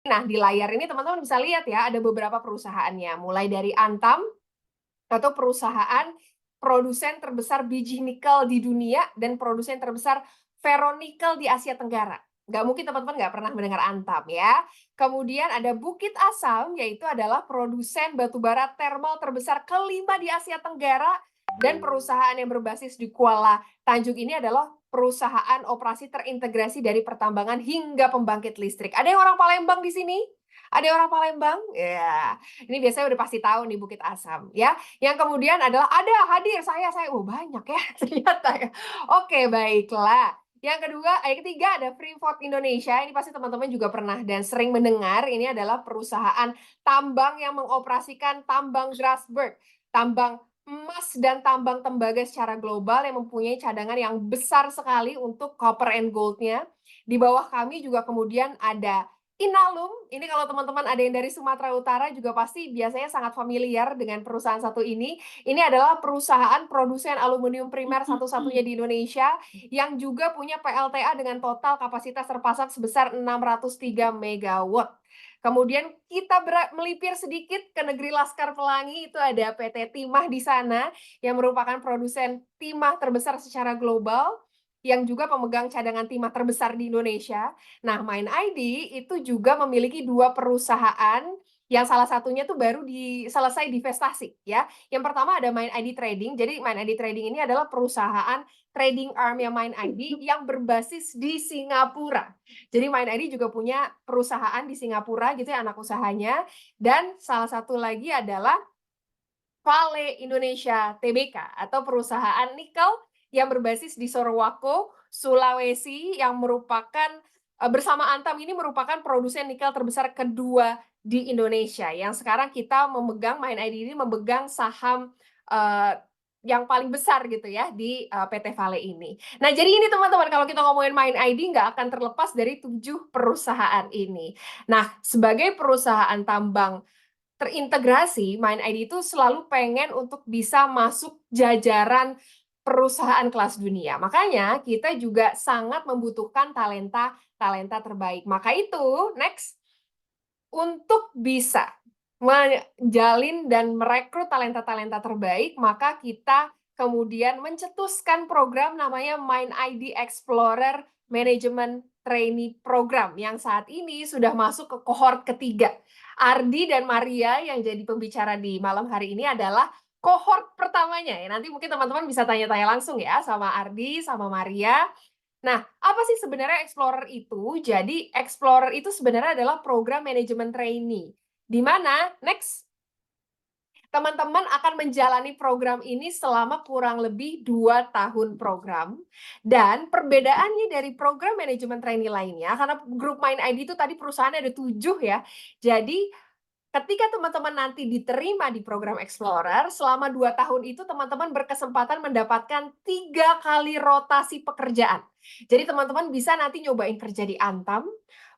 Nah, di layar ini teman-teman bisa lihat ya, ada beberapa perusahaannya. Mulai dari Antam, atau perusahaan produsen terbesar biji nikel di dunia dan produsen terbesar ferronikel di Asia Tenggara. Nggak mungkin teman-teman nggak pernah mendengar Antam ya. Kemudian ada Bukit Asam, yaitu adalah produsen batubara termal terbesar kelima di Asia Tenggara. Dan perusahaan yang berbasis di Kuala Tanjung ini adalah perusahaan operasi terintegrasi dari pertambangan hingga pembangkit listrik. Ada yang orang Palembang di sini? Ada orang Palembang? Ya, ini biasanya udah pasti tahu nih Bukit Asam ya. Yang kemudian adalah hadir saya. Oh, banyak ya ternyata ya. Oke, baiklah. Yang kedua, yang ketiga ada Freeport Indonesia. Ini pasti teman-teman juga pernah dan sering mendengar. Ini adalah perusahaan tambang yang mengoperasikan tambang Grasberg, tambang emas dan tambang tembaga secara global yang mempunyai cadangan yang besar sekali untuk copper and gold-nya. Di bawah kami juga kemudian ada Inalum. Ini kalau teman-teman ada yang dari Sumatera Utara juga pasti biasanya sangat familiar dengan perusahaan satu ini. Ini adalah perusahaan produsen aluminium primer satu-satunya di Indonesia yang juga punya PLTA dengan total kapasitas terpasang sebesar 603 MW. Kemudian kita melipir sedikit ke negeri Laskar Pelangi, itu ada PT Timah di sana yang merupakan produsen timah terbesar secara global yang juga pemegang cadangan timah terbesar di Indonesia. Nah, MindID itu juga memiliki dua perusahaan yang salah satunya tuh baru selesai divestasi ya. Yang pertama ada MindID Trading. Jadi MindID Trading ini adalah perusahaan trading arm yang MindID yang berbasis di Singapura. Jadi MindID juga punya perusahaan di Singapura gitu ya, anak usahanya. Dan salah satu lagi adalah Vale Indonesia Tbk atau perusahaan nikel yang berbasis di Sorowako, Sulawesi yang merupakan bersama Antam ini merupakan produsen nikel terbesar kedua di Indonesia. Yang sekarang kita memegang MindID ini memegang saham yang paling besar gitu ya di PT Vale ini. Nah, jadi ini teman-teman kalau kita ngomongin MindID nggak akan terlepas dari 7 perusahaan ini. Nah, sebagai perusahaan tambang terintegrasi, MindID itu selalu pengen untuk bisa masuk jajaran perusahaan kelas dunia. Makanya kita juga sangat membutuhkan talenta terbaik. Maka itu, next, untuk bisa menjalin dan merekrut talenta-talenta terbaik, maka kita kemudian mencetuskan program namanya MindID Explorer Management Trainee Program yang saat ini sudah masuk ke kohort ketiga. Ardi dan Maria yang jadi pembicara di malam hari ini adalah kohort pertamanya ya. Nanti mungkin teman-teman bisa tanya-tanya langsung ya sama Ardi, sama Maria. Nah, apa sih sebenarnya Explorer itu? Jadi, Explorer itu sebenarnya adalah program manajemen trainee. Di mana, next, teman-teman akan menjalani program ini selama kurang lebih 2 tahun program. Dan perbedaannya dari program manajemen trainee lainnya, karena grup MindID itu tadi perusahaannya ada 7 ya. Jadi, ketika teman-teman nanti diterima di program Explorer, selama 2 tahun itu teman-teman berkesempatan mendapatkan 3 kali rotasi pekerjaan. Jadi teman-teman bisa nanti nyobain kerja di Antam,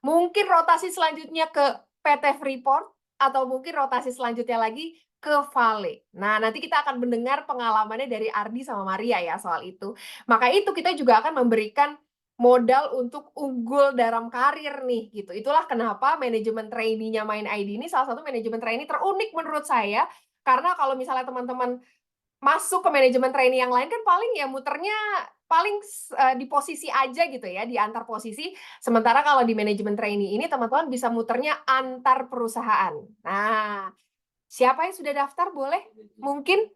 mungkin rotasi selanjutnya ke PT Freeport, atau mungkin rotasi selanjutnya lagi ke Vale. Nah, nanti kita akan mendengar pengalamannya dari Ardi sama Maria ya soal itu. Maka itu kita juga akan memberikan modal untuk unggul dalam karir nih gitu. Itulah kenapa manajemen trainee-nya MindID ini salah satu manajemen trainee terunik menurut saya. Karena kalau misalnya teman-teman masuk ke manajemen trainee yang lain kan paling ya muternya paling di posisi aja gitu ya, di antar posisi. Sementara kalau di manajemen trainee ini teman-teman bisa muternya antar perusahaan. Nah, siapa yang sudah daftar boleh? Mungkin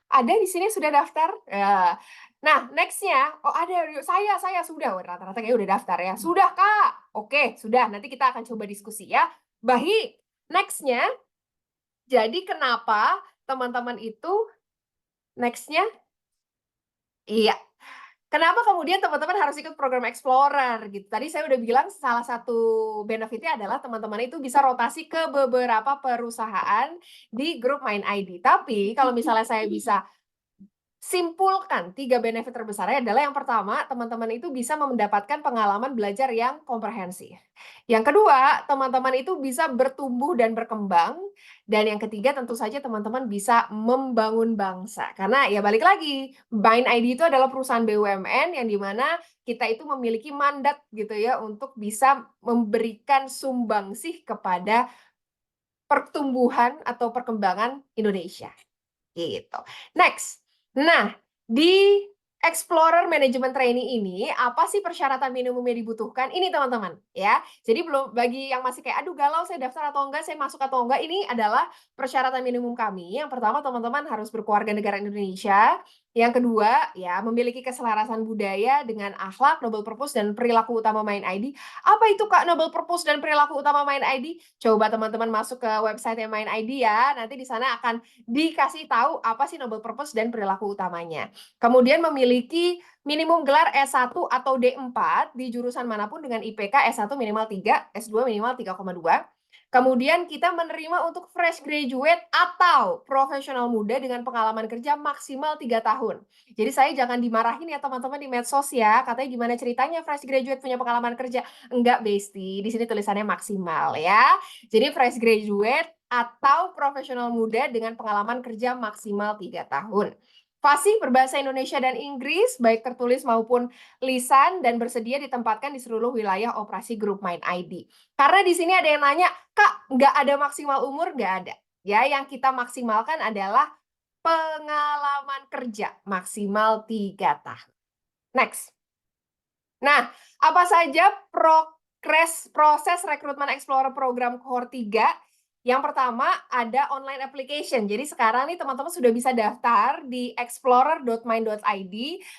ada di sini sudah daftar? Ya. Nah, next-nya, oh ada, saya sudah, rata-rata kayak udah daftar ya. Sudah, Kak. Oke, sudah. Nanti kita akan coba diskusi ya. Baik, next-nya, jadi kenapa teman-teman itu, next-nya, iya. Kenapa kemudian teman-teman harus ikut program Explorer gitu? Tadi saya udah bilang salah satu benefitnya adalah teman-teman itu bisa rotasi ke beberapa perusahaan di grup MindID. Tapi kalau misalnya saya bisa simpulkan 3 benefit terbesarnya adalah yang pertama, teman-teman itu bisa mendapatkan pengalaman belajar yang komprehensif. Yang kedua, teman-teman itu bisa bertumbuh dan berkembang. Dan yang ketiga, tentu saja teman-teman bisa membangun bangsa. Karena ya balik lagi, Mind ID itu adalah perusahaan BUMN yang dimana kita itu memiliki mandat gitu ya untuk bisa memberikan sumbangsih kepada pertumbuhan atau perkembangan Indonesia. Gitu. Next. Nah, di Explorer Management Trainee ini apa sih persyaratan minimum yang dibutuhkan? Ini teman-teman ya. Jadi belum bagi yang masih kayak aduh galau saya daftar atau enggak, saya masuk atau enggak, ini adalah persyaratan minimum kami. Yang pertama teman-teman harus berkeluarga negara Indonesia. Yang kedua ya memiliki keselarasan budaya dengan akhlak, noble purpose dan perilaku utama Mind ID. Apa itu Kak noble purpose dan perilaku utama Mind ID? Coba teman-teman masuk ke website Mind ID ya. Nanti di sana akan dikasih tahu apa sih noble purpose dan perilaku utamanya. Kemudian memiliki minimum gelar S1 atau D4 di jurusan manapun dengan IPK S1 minimal 3, S2 minimal 3,2. Kemudian kita menerima untuk fresh graduate atau profesional muda dengan pengalaman kerja maksimal 3 tahun. Jadi saya jangan dimarahin ya teman-teman di medsos ya, katanya gimana ceritanya fresh graduate punya pengalaman kerja. Enggak, Besti. Di sini tulisannya maksimal ya. Jadi fresh graduate atau profesional muda dengan pengalaman kerja maksimal 3 tahun. Fasih berbahasa Indonesia dan Inggris, baik tertulis maupun lisan, dan bersedia ditempatkan di seluruh wilayah operasi grup Mind ID. Karena di sini ada yang nanya, Kak, nggak ada maksimal umur? Nggak ada. Ya, yang kita maksimalkan adalah pengalaman kerja maksimal 3 tahun. Next. Nah, apa saja proses rekrutmen Explorer program Cohort 3? Yang pertama ada online application. Jadi sekarang nih teman-teman sudah bisa daftar di explorer.mind.id.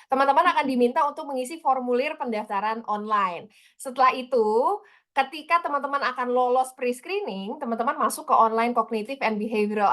Teman-teman akan diminta untuk mengisi formulir pendaftaran online. Setelah itu, ketika teman-teman akan lolos pre-screening, teman-teman masuk ke online cognitive and behavioral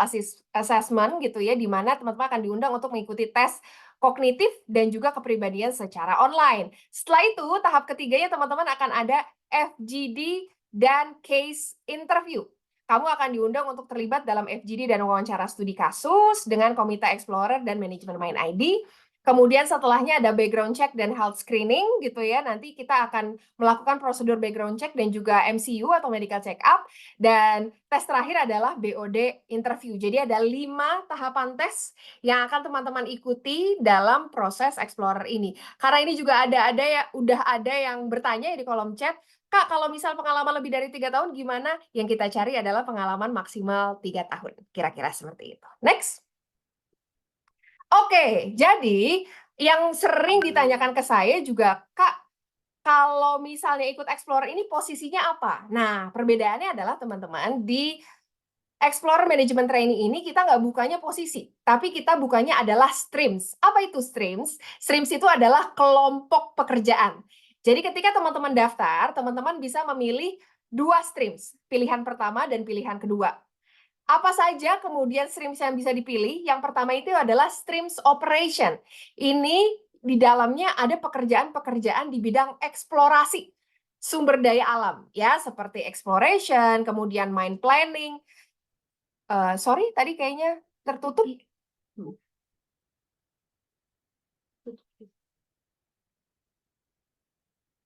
assessment gitu ya, di mana teman-teman akan diundang untuk mengikuti tes kognitif dan juga kepribadian secara online. Setelah itu, tahap ketiganya teman-teman akan ada FGD dan case interview. Kamu akan diundang untuk terlibat dalam FGD dan wawancara studi kasus dengan Komite Explorer dan Manajemen Mind ID. Kemudian setelahnya ada background check dan health screening gitu ya. Nanti kita akan melakukan prosedur background check dan juga MCU atau medical check up. Dan tes terakhir adalah BOD interview. Jadi ada 5 tahapan tes yang akan teman-teman ikuti dalam proses Explorer ini. Karena ini juga udah ada yang bertanya di kolom chat, Kak, kalau misal pengalaman lebih dari 3 tahun gimana? Yang kita cari adalah pengalaman maksimal 3 tahun. Kira-kira seperti itu. Next. Oke, jadi yang sering ditanyakan ke saya juga, Kak, kalau misalnya ikut Explorer ini posisinya apa? Nah, perbedaannya adalah teman-teman di Explorer Management Training ini kita nggak bukanya posisi, tapi kita bukanya adalah streams. Apa itu streams? Streams itu adalah kelompok pekerjaan. Jadi ketika teman-teman daftar, teman-teman bisa memilih 2 streams, pilihan pertama dan pilihan kedua. Apa saja kemudian streams yang bisa dipilih? Yang pertama itu adalah streams operation. Ini di dalamnya ada pekerjaan-pekerjaan di bidang eksplorasi sumber daya alam, ya, seperti exploration, kemudian mind planning. Sorry, tadi kayaknya tertutup.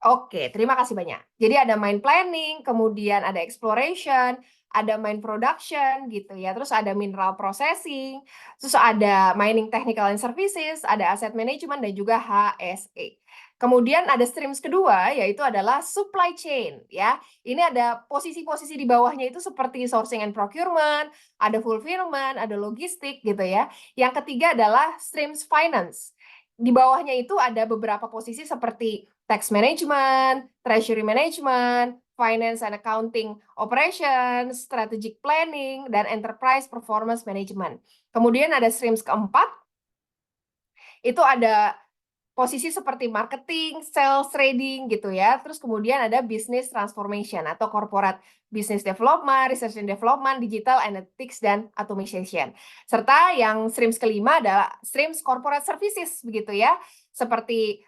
Oke, terima kasih banyak. Jadi ada mind planning, kemudian ada exploration, ada mine production gitu ya, terus ada mineral processing, terus ada mining technical and services, ada asset management dan juga HSE. Kemudian ada streams kedua yaitu adalah supply chain ya. Ini ada posisi-posisi di bawahnya itu seperti sourcing and procurement, ada fulfillment, ada logistik gitu ya. Yang ketiga adalah streams finance. Di bawahnya itu ada beberapa posisi seperti tax management, treasury management, finance and accounting operations, strategic planning, dan enterprise performance management. Kemudian ada streams keempat, itu ada posisi seperti marketing, sales, trading gitu ya. Terus kemudian ada business transformation atau corporate business development, research and development, digital analytics, dan automation. Serta yang streams kelima adalah streams corporate services begitu ya. Seperti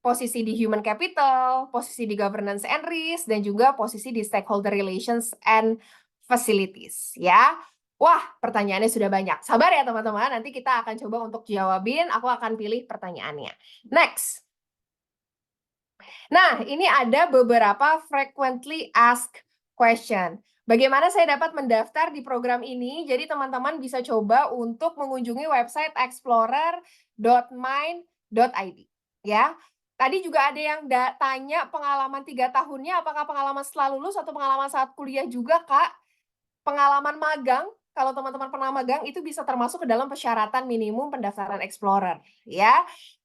posisi di human capital, posisi di governance and risk, dan juga posisi di stakeholder relations and facilities ya. Wah, pertanyaannya sudah banyak. Sabar ya teman-teman, nanti kita akan coba untuk jawabin. Aku akan pilih pertanyaannya. Next. Nah, ini ada beberapa frequently asked question. Bagaimana saya dapat mendaftar di program ini? Jadi teman-teman bisa coba untuk mengunjungi website explorer.mind.id. Ya, tadi juga ada yang tanya pengalaman 3 tahunnya, apakah pengalaman setelah lulus atau pengalaman saat kuliah juga, Kak? Pengalaman magang, kalau teman-teman pernah magang, itu bisa termasuk ke dalam persyaratan minimum pendaftaran Explorer. Ya,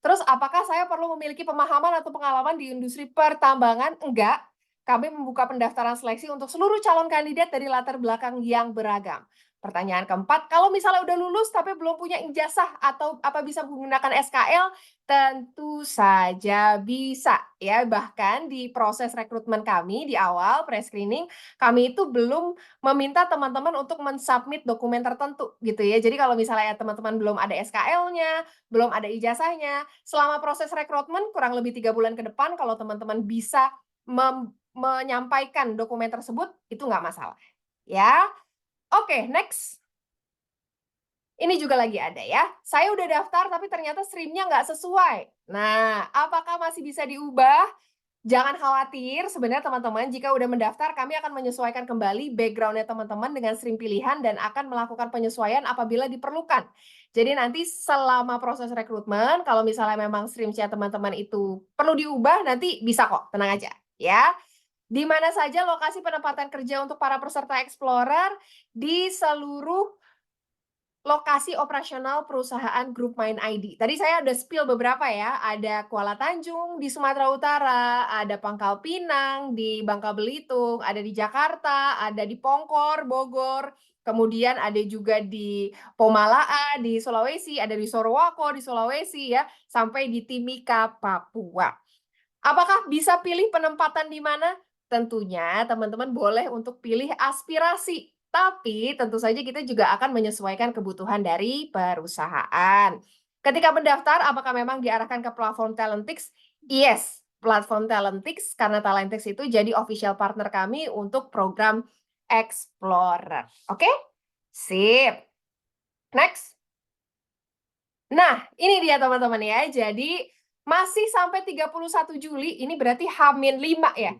terus apakah saya perlu memiliki pemahaman atau pengalaman di industri pertambangan? Enggak. Kami membuka pendaftaran seleksi untuk seluruh calon kandidat dari latar belakang yang beragam. Pertanyaan keempat, kalau misalnya udah lulus tapi belum punya ijazah atau apa bisa menggunakan SKL? Tentu saja bisa ya. Bahkan di proses rekrutmen kami di awal pre-screening, kami itu belum meminta teman-teman untuk mensubmit dokumen tertentu gitu ya. Jadi kalau misalnya teman-teman belum ada SKL-nya, belum ada ijazahnya, selama proses rekrutmen kurang lebih 3 bulan ke depan, kalau teman-teman bisa menyampaikan dokumen tersebut, itu nggak masalah. Ya, oke, next. Ini juga lagi ada ya. Saya udah daftar tapi ternyata streamnya nggak sesuai. Nah, apakah masih bisa diubah? Jangan khawatir, sebenarnya teman-teman, jika udah mendaftar, kami akan menyesuaikan kembali background-nya teman-teman dengan stream pilihan dan akan melakukan penyesuaian apabila diperlukan. Jadi nanti selama proses rekrutmen, kalau misalnya memang stream-nya teman-teman itu perlu diubah, nanti bisa kok, tenang aja. Ya, di mana saja lokasi penempatan kerja untuk para peserta Explorer di seluruh lokasi operasional perusahaan Grup Mind ID. Tadi saya udah spill beberapa ya, ada Kuala Tanjung di Sumatera Utara, ada Pangkal Pinang di Bangka Belitung, ada di Jakarta, ada di Pongkor, Bogor, kemudian ada juga di Pomalaa di Sulawesi, ada di Sorowako di Sulawesi ya, sampai di Timika, Papua. Apakah bisa pilih penempatan di mana? Tentunya teman-teman boleh untuk pilih aspirasi. Tapi tentu saja kita juga akan menyesuaikan kebutuhan dari perusahaan. Ketika mendaftar, apakah memang diarahkan ke platform Talentix? Yes, platform Talentix, karena Talentix itu jadi official partner kami untuk program Explorer. Oke? Sip. Next. Nah, ini dia teman-teman ya. Jadi masih sampai 31 Juli, ini berarti H-5 ya.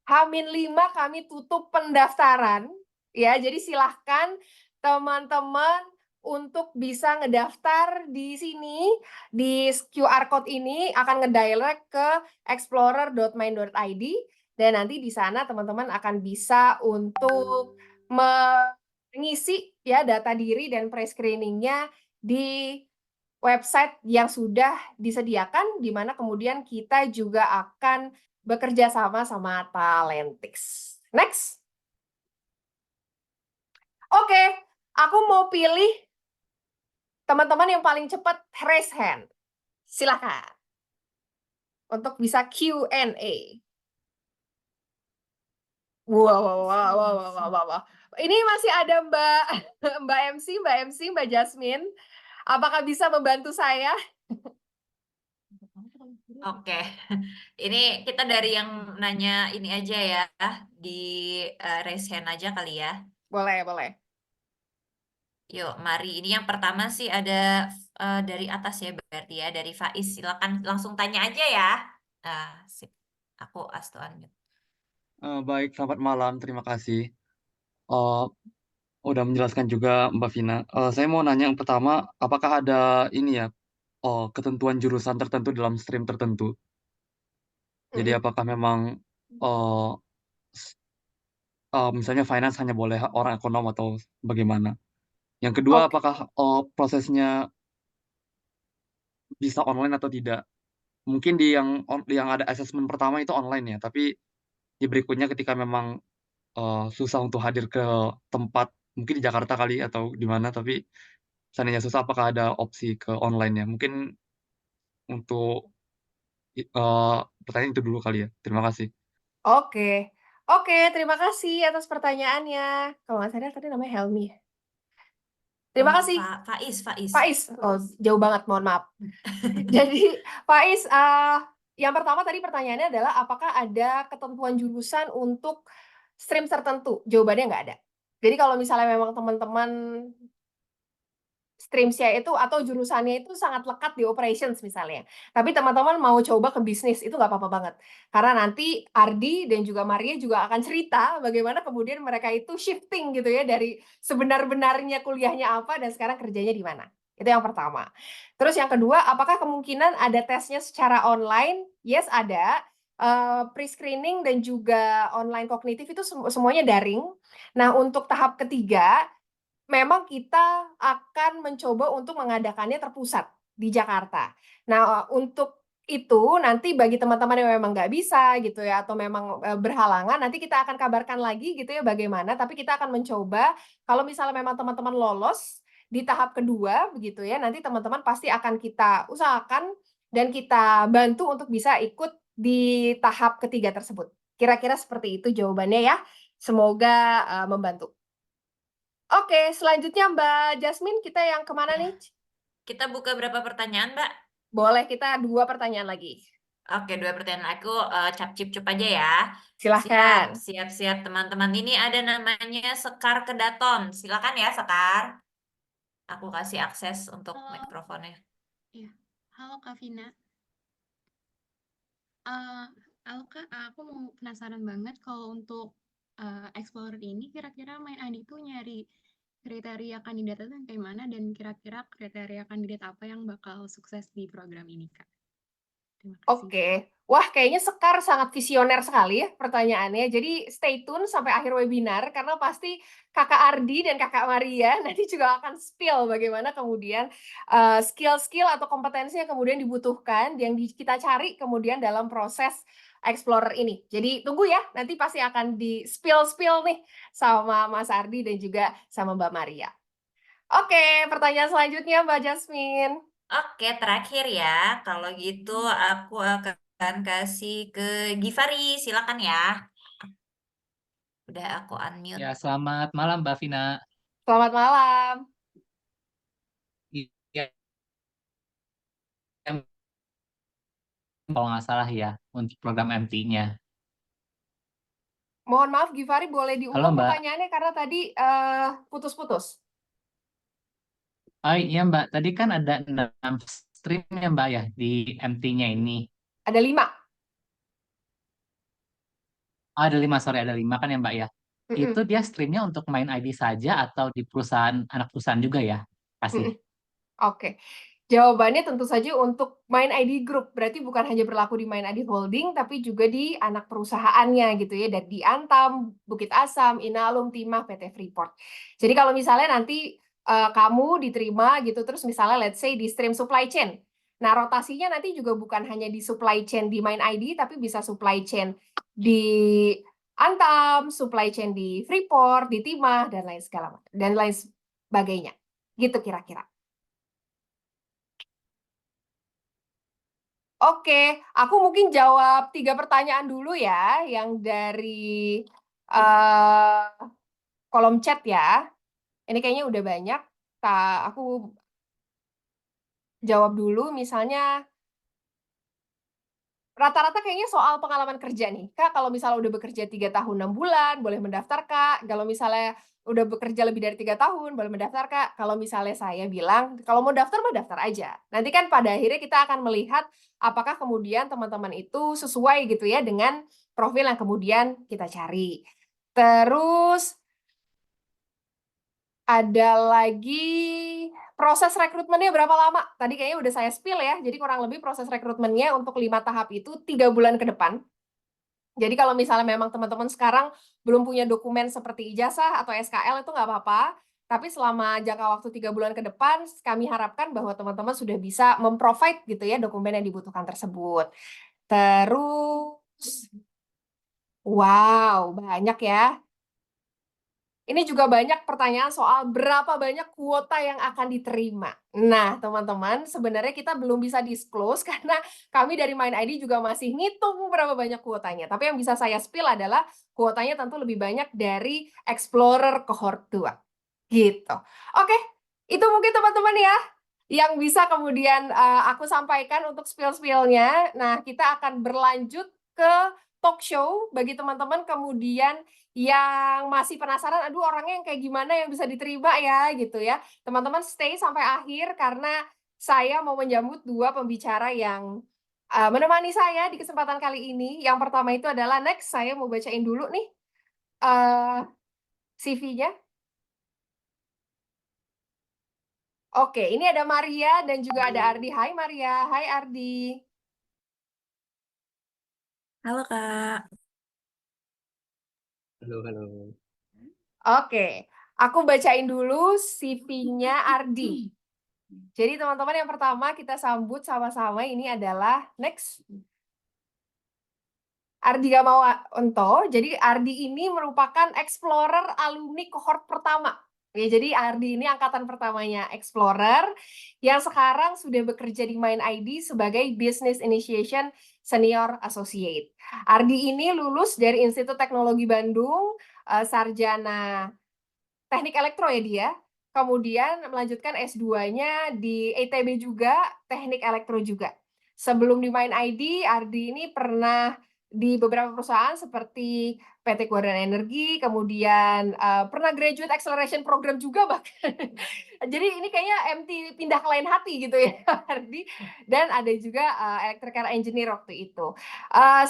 H-5 kami tutup pendaftaran ya. Jadi silahkan teman-teman untuk bisa ngedaftar di sini, di QR code ini akan ngedirect ke explorer.mind.id dan nanti di sana teman-teman akan bisa untuk mengisi ya data diri dan pre-screeningnya di website yang sudah disediakan, di mana kemudian kita juga akan bekerja sama sama Talentix. Next. Oke, aku mau pilih teman-teman yang paling cepat raise hand. Silakan. Untuk bisa Q&A. Wow. Ini masih ada Mbak MC, Mbak Jasmine. Apakah bisa membantu saya? Oke, ini kita dari yang nanya ini aja ya, di raise hand aja kali ya. Boleh. Yuk, mari. Ini yang pertama sih ada dari atas ya, berarti ya, dari Faiz. Silakan langsung tanya aja ya. Sip. Aku asto unmute. Baik, selamat malam. Terima kasih. Eh, udah menjelaskan juga Mbak Vina. Saya mau nanya yang pertama, apakah ada ini ya, ketentuan jurusan tertentu dalam stream tertentu? Jadi apakah memang eh, s- misalnya finance hanya boleh orang ekonom atau bagaimana? Yang kedua, Oke. apakah prosesnya bisa online atau tidak? Mungkin di yang ada assessment pertama itu online ya, tapi di berikutnya ketika memang susah untuk hadir ke tempat, mungkin di Jakarta kali atau di mana, tapi seandainya susah, apakah ada opsi ke online ya? Mungkin untuk pertanyaan itu dulu kali ya. Terima kasih. Oke, terima kasih atas pertanyaannya. Kalau nggak salah tadi namanya Helmi. Terima kasih. Faiz. Faiz. Oh, jauh banget, mohon maaf. Jadi, Faiz, yang pertama tadi pertanyaannya adalah apakah ada ketentuan jurusan untuk stream tertentu? Jawabannya nggak ada. Jadi kalau misalnya memang teman-teman streams-nya itu atau jurusannya itu sangat lekat di operations misalnya. Tapi teman-teman mau coba ke bisnis, itu nggak apa-apa banget. Karena nanti Ardi dan juga Maria juga akan cerita bagaimana kemudian mereka itu shifting gitu ya dari sebenar-benarnya kuliahnya apa dan sekarang kerjanya di mana. Itu yang pertama. Terus yang kedua, apakah kemungkinan ada tesnya secara online? Yes, ada. Pre-screening dan juga online kognitif itu semuanya daring. Nah, untuk tahap ketiga, memang kita akan mencoba untuk mengadakannya terpusat di Jakarta. Nah, untuk itu nanti bagi teman-teman yang memang nggak bisa gitu ya, atau memang berhalangan, nanti kita akan kabarkan lagi gitu ya bagaimana, tapi kita akan mencoba, kalau misalnya memang teman-teman lolos di tahap kedua begitu ya, nanti teman-teman pasti akan kita usahakan dan kita bantu untuk bisa ikut di tahap ketiga tersebut. Kira-kira seperti itu jawabannya ya. Semoga membantu. Oke, selanjutnya Mbak Jasmine, kita yang kemana nih? Kita buka berapa pertanyaan, Mbak? Boleh, kita 2 pertanyaan lagi. Oke, 2 pertanyaan aku cap-cip-cup aja ya. Silahkan. Siap, teman-teman. Ini ada namanya Sekar Kedaton. Silakan ya, Sekar. Aku kasih akses untuk Halo, mikrofonnya. ya. Halo Kak Vina. Halo Kak, aku mau penasaran banget kalau untuk Explorer ini kira-kira Mind ID itu nyari kriteria kandidat itu yang kayak mana dan kira-kira kriteria kandidat apa yang bakal sukses di program ini Kak? Terima kasih. Oke. Wah, kayaknya Sekar sangat visioner sekali ya pertanyaannya. Jadi stay tune sampai akhir webinar karena pasti Kakak Ardi dan Kakak Maria nanti juga akan spill bagaimana kemudian skill-skill atau kompetensi yang kemudian dibutuhkan yang kita cari kemudian dalam proses Explorer ini. Jadi tunggu ya, nanti pasti akan di spill-spill nih sama Mas Ardi dan juga sama Mbak Maria. Oke, pertanyaan selanjutnya Mbak Jasmine. Oke, terakhir ya. Kalau gitu aku akan kasih ke Givari. Silakan ya. Udah aku unmute. Ya, selamat malam Mbak Vina. Selamat malam. Iya, kalau nggak salah ya, untuk program MT-nya. Mohon maaf, Givari boleh Halo diulang Mbak. pertanyaannya karena tadi putus-putus. Oh iya Mbak, tadi kan ada 6 stream ya Mbak ya di MT-nya ini. Ada 5. Oh, ada 5, sorry ada 5 kan ya Mbak ya. Itu dia streamnya untuk main ID saja atau di perusahaan, anak perusahaan juga ya? Kasih. Oke. Jawabannya tentu saja untuk Mind ID Group. Berarti bukan hanya berlaku di Mind ID Holding, tapi juga di anak perusahaannya gitu ya. Dan di Antam, Bukit Asam, Inalum, Timah, PT Freeport. Jadi kalau misalnya nanti kamu diterima gitu, terus misalnya let's say di stream supply chain. Nah, rotasinya nanti juga bukan hanya di supply chain di Mind ID, tapi bisa supply chain di Antam, supply chain di Freeport, di Timah, dan lain sebagainya. Gitu kira-kira. Oke, aku mungkin jawab 3 pertanyaan dulu ya, yang dari kolom chat ya. Ini kayaknya udah banyak. Aku jawab dulu, misalnya rata-rata kayaknya soal pengalaman kerja nih. Kak, kalau misalnya udah bekerja 3 tahun 6 bulan, boleh mendaftar Kak. Kalau misalnya udah bekerja lebih dari 3 tahun, boleh mendaftar Kak. Kalau misalnya saya bilang, kalau mau daftar, mau daftar aja. Nanti kan pada akhirnya kita akan melihat apakah kemudian teman-teman itu sesuai gitu ya dengan profil yang kemudian kita cari. Terus ada lagi proses rekrutmennya berapa lama? Tadi kayaknya udah saya spill ya. Jadi kurang lebih proses rekrutmennya untuk 5 tahap itu 3 bulan ke depan. Jadi kalau misalnya memang teman-teman sekarang belum punya dokumen seperti ijazah atau SKL itu nggak apa-apa. Tapi selama jangka waktu 3 bulan ke depan, kami harapkan bahwa teman-teman sudah bisa memprovide gitu ya dokumen yang dibutuhkan tersebut. Terus, wow, banyak ya. Ini juga banyak pertanyaan soal berapa banyak kuota yang akan diterima. Nah, teman-teman, sebenarnya kita belum bisa disclose karena kami dari Mind ID juga masih ngitung berapa banyak kuotanya. Tapi yang bisa saya spill adalah kuotanya tentu lebih banyak dari Explorer cohort 2. Gitu. Oke, itu mungkin teman-teman ya yang bisa kemudian aku sampaikan untuk spill-spillnya. Nah, kita akan berlanjut ke talk show bagi teman-teman kemudian yang masih penasaran, aduh orangnya yang kayak gimana yang bisa diterima ya gitu ya. Teman-teman stay sampai akhir karena saya mau menjemput dua pembicara yang menemani saya di kesempatan kali ini. Yang pertama itu adalah next, saya mau bacain dulu nih CV-nya. Oke, ini ada Maria dan juga ada Ardi. Hai Maria, hai Ardi. Halo Kak. Halo, halo. Oke, aku bacain dulu CV-nya Ardi. Jadi teman-teman yang pertama kita sambut sama-sama ini adalah next. Ardi Gamawanto. Jadi Ardi ini merupakan Explorer alumni cohort pertama. Ya, jadi Ardi ini angkatan pertamanya Explorer yang sekarang sudah bekerja di MindID sebagai Business Initiation Senior Associate. Ardi ini lulus dari Institut Teknologi Bandung, sarjana Teknik Elektro ya dia. Kemudian melanjutkan S2-nya di ITB juga, Teknik Elektro juga. Sebelum di MindID, Ardi ini pernah di beberapa perusahaan seperti PT Kuadran Energi, kemudian pernah graduate acceleration program juga bahkan. Jadi ini kayaknya MT pindah ke lain hati gitu ya Ardi. Dan ada juga electrical engineer waktu itu.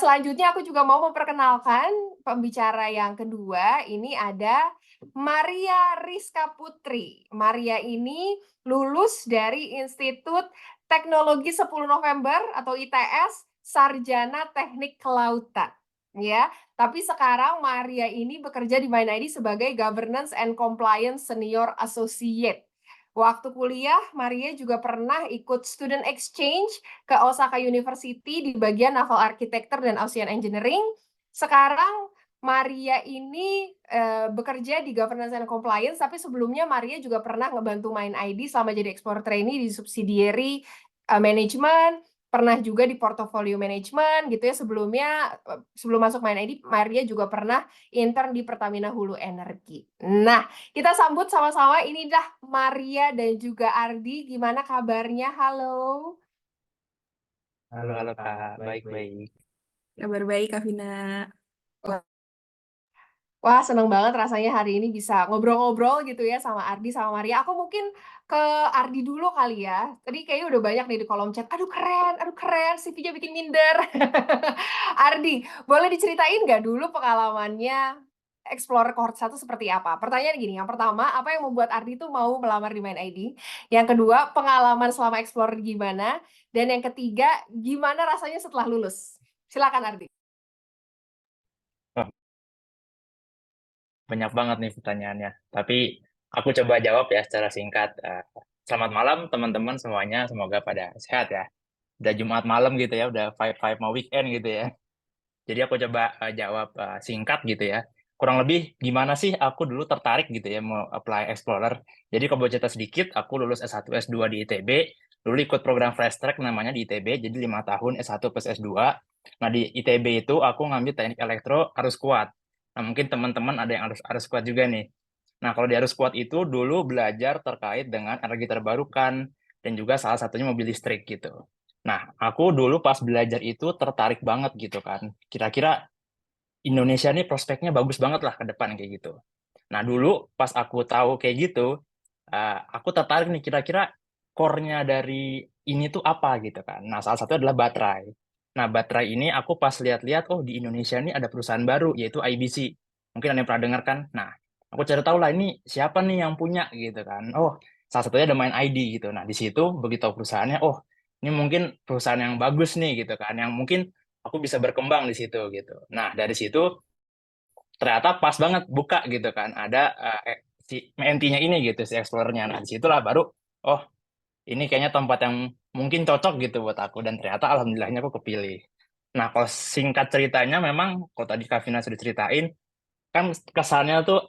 Selanjutnya aku juga mau memperkenalkan pembicara yang kedua. Ini ada Maria Rizka Putri. Maria ini lulus dari Institut Teknologi 10 November atau ITS, Sarjana Teknik Kelautan. Ya, tapi sekarang Maria ini bekerja di MindID sebagai Governance and Compliance Senior Associate. Waktu kuliah, Maria juga pernah ikut student exchange ke Osaka University di bagian Naval Architecture dan Ocean Engineering. Sekarang Maria ini bekerja di Governance and Compliance, tapi sebelumnya Maria juga pernah ngebantu MindID selama jadi explorer trainee di subsidiary manajemen, pernah juga di portfolio management gitu ya. Sebelumnya sebelum masuk MindID, Maria juga pernah intern di Pertamina Hulu Energi. Nah, kita sambut sama-sama, ini dah Maria dan juga Ardi. Gimana kabarnya? Halo. Halo Kak, baik-baik. Kabar baik Kak Vina. Wah, seneng banget rasanya hari ini bisa ngobrol-ngobrol gitu ya sama Ardi sama Maria. Aku mungkin ke Ardi dulu kali ya. Tadi kayaknya udah banyak nih di kolom chat. Aduh keren, CV-nya bikin minder. Ardi, boleh diceritain nggak dulu pengalamannya Explorer Cohort 1 seperti apa? Pertanyaan gini, yang pertama, apa yang membuat Ardi tuh mau melamar di MindID? Yang kedua, pengalaman selama Explorer gimana? Dan yang ketiga, gimana rasanya setelah lulus? Silakan Ardi. Banyak banget nih pertanyaannya. Tapi aku coba jawab ya secara singkat. Selamat malam teman-teman semuanya. Semoga pada sehat ya. Udah Jumat malam gitu ya. Udah 5-5 mau weekend gitu ya. Jadi aku coba jawab singkat gitu ya. Kurang lebih gimana sih aku dulu tertarik gitu ya mau apply Explorer. Jadi kalau cerita sedikit, aku lulus S1 S2 di ITB. Dulu ikut program Fast Track namanya di ITB. Jadi 5 tahun S1 plus S2. Nah di ITB itu aku ngambil teknik elektro arus kuat. Nah mungkin teman-teman ada yang arus kuat juga nih. Nah kalau di arus kuat itu dulu belajar terkait dengan energi terbarukan dan juga salah satunya mobil listrik gitu. Nah, aku dulu pas belajar itu tertarik banget gitu kan. Kira-kira Indonesia ini prospeknya bagus banget lah ke depan kayak gitu. Nah, dulu pas aku tahu kayak gitu, aku tertarik nih kira-kira core-nya dari ini tuh apa gitu kan. Nah, salah satu adalah baterai. Nah, baterai ini aku pas lihat-lihat, oh di Indonesia ini ada perusahaan baru, yaitu IBC. Mungkin ada yang pernah dengar kan? Nah, aku cari tahu lah ini siapa nih yang punya gitu kan. Oh, salah satunya ada MindID gitu. Nah, di situ begitu tahu perusahaannya, oh ini mungkin perusahaan yang bagus nih gitu kan, yang mungkin aku bisa berkembang di situ gitu. Nah, dari situ ternyata pas banget buka gitu kan, ada si MT-nya ini gitu, si Explorer-nya. Nah, disitulah baru, oh ini kayaknya tempat yang mungkin cocok gitu buat aku, dan ternyata alhamdulillahnya aku kepilih. Nah, kalau singkat ceritanya memang, kalau tadi Kak Vina sudah ceritain, kan kesannya tuh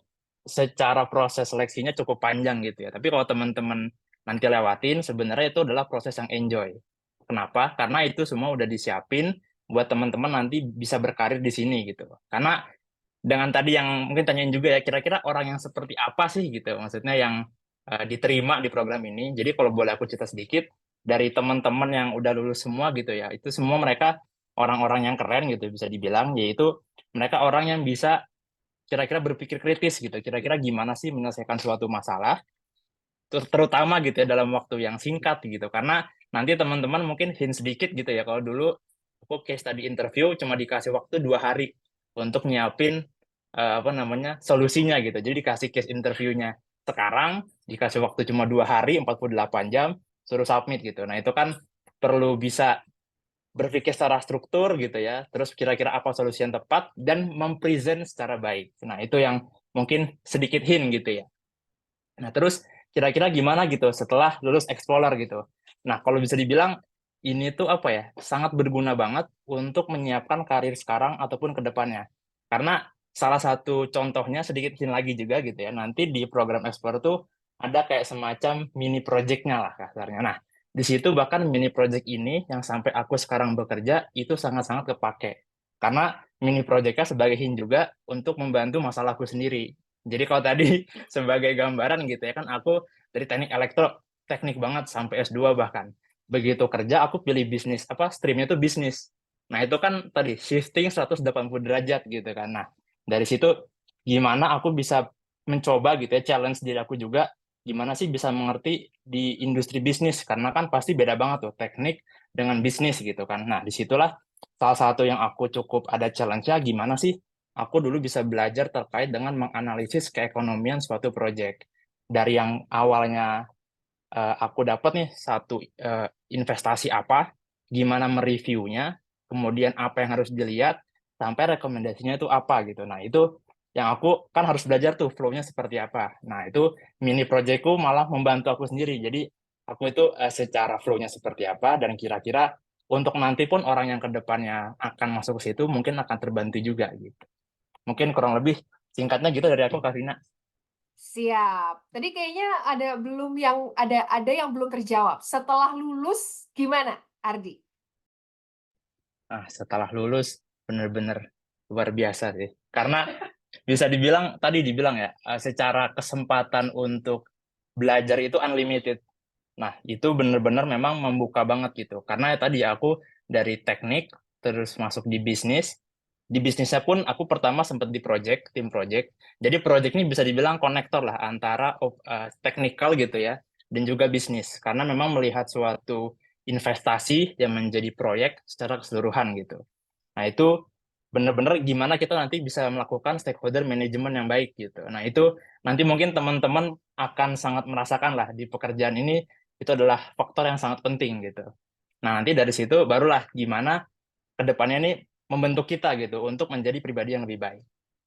secara proses seleksinya cukup panjang gitu ya. Tapi kalau teman-teman nanti lewatin, sebenarnya itu adalah proses yang enjoy. Kenapa? Karena itu semua udah disiapin buat teman-teman nanti bisa berkarir di sini gitu. Karena dengan tadi yang mungkin tanyain juga ya, kira-kira orang yang seperti apa sih gitu, maksudnya yang diterima di program ini. Jadi kalau boleh aku cerita sedikit, dari teman-teman yang udah lulus semua gitu ya, itu semua mereka orang-orang yang keren gitu bisa dibilang, yaitu mereka orang yang bisa kira-kira berpikir kritis gitu, kira-kira gimana sih menyelesaikan suatu masalah, terutama gitu ya dalam waktu yang singkat gitu. Karena nanti teman-teman mungkin hint sedikit gitu ya, kalau dulu aku case tadi interview cuma dikasih waktu 2 hari untuk nyiapin solusinya gitu. Jadi dikasih case interviewnya. Sekarang dikasih waktu cuma 2 hari, 48 jam, suruh submit gitu. Nah itu kan perlu bisa berpikir secara struktur gitu ya, terus kira-kira apa solusi yang tepat, dan mempresent secara baik. Nah itu yang mungkin sedikit hint gitu ya. Nah, terus kira-kira gimana gitu setelah lulus Explorer gitu. Nah, kalau bisa dibilang ini tuh apa ya, sangat berguna banget untuk menyiapkan karir sekarang ataupun ke depannya. Karena salah satu contohnya sedikit hint lagi juga gitu ya, nanti di program Explorer tuh ada kayak semacam mini project-nya lah kasarnya. Nah, di situ bahkan mini project ini yang sampai aku sekarang bekerja itu sangat-sangat kepake. Karena mini project-nya sebagai hint juga untuk membantu masalahku sendiri. Jadi kalau tadi sebagai gambaran gitu ya kan aku dari teknik elektro, teknik banget sampai S2 bahkan. Begitu kerja aku pilih bisnis, streamnya itu bisnis. Nah itu kan tadi shifting 180 derajat gitu kan. Nah dari situ gimana aku bisa mencoba gitu ya, challenge diri aku juga, gimana sih bisa mengerti di industri bisnis, karena kan pasti beda banget tuh teknik dengan bisnis gitu kan. Nah disitulah salah satu yang aku cukup ada challenge-nya, gimana sih aku dulu bisa belajar terkait dengan menganalisis keekonomian suatu proyek. Dari yang awalnya aku dapat nih satu investasi apa, gimana mereviewnya, kemudian apa yang harus dilihat, sampai rekomendasinya itu apa gitu. Nah itu yang aku kan harus belajar tuh flow-nya seperti apa. Nah itu mini projectku malah membantu aku sendiri. Jadi aku itu secara flow-nya seperti apa, dan kira-kira untuk nanti pun orang yang kedepannya akan masuk ke situ mungkin akan terbantu juga gitu. Mungkin kurang lebih singkatnya gitu dari aku, Kak Vina. Siap. Tadi kayaknya ada yang belum terjawab. Setelah lulus gimana, Ardi? Setelah lulus bener-bener luar biasa sih. Karena bisa dibilang, tadi dibilang ya, secara kesempatan untuk belajar itu unlimited. Nah, itu bener-bener memang membuka banget gitu. Karena tadi aku dari teknik, terus masuk di bisnis. Di bisnisnya pun aku pertama sempat di tim project. Jadi project ini bisa dibilang konektor lah antara technical gitu ya, dan juga bisnis. Karena memang melihat suatu investasi yang menjadi proyek secara keseluruhan gitu. Nah, itu benar-benar gimana kita nanti bisa melakukan stakeholder management yang baik gitu. Nah, itu nanti mungkin teman-teman akan sangat merasakan lah di pekerjaan ini, itu adalah faktor yang sangat penting gitu. Nah, nanti dari situ barulah gimana ke depannya ini membentuk kita gitu untuk menjadi pribadi yang lebih baik.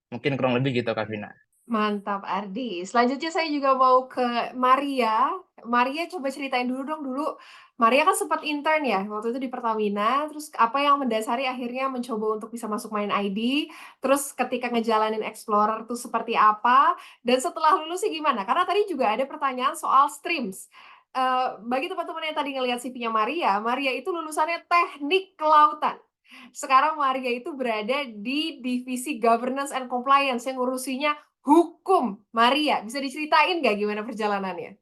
Mungkin kurang lebih gitu, Kak Vina. Mantap, Ardi. Selanjutnya saya juga mau ke Maria. Maria, coba ceritain dulu. Maria kan sempat intern ya, waktu itu di Pertamina. Terus apa yang mendasari akhirnya mencoba untuk bisa masuk Main ID? Terus ketika ngejalanin Explorer tuh seperti apa? Dan setelah lulus sih gimana? Karena tadi juga ada pertanyaan soal streams. Bagi teman-teman yang tadi ngelihat CV-nya Maria itu lulusannya teknik kelautan. Sekarang Maria itu berada di divisi governance and compliance yang ngurusinya hukum. Maria, bisa diceritain nggak gimana perjalanannya?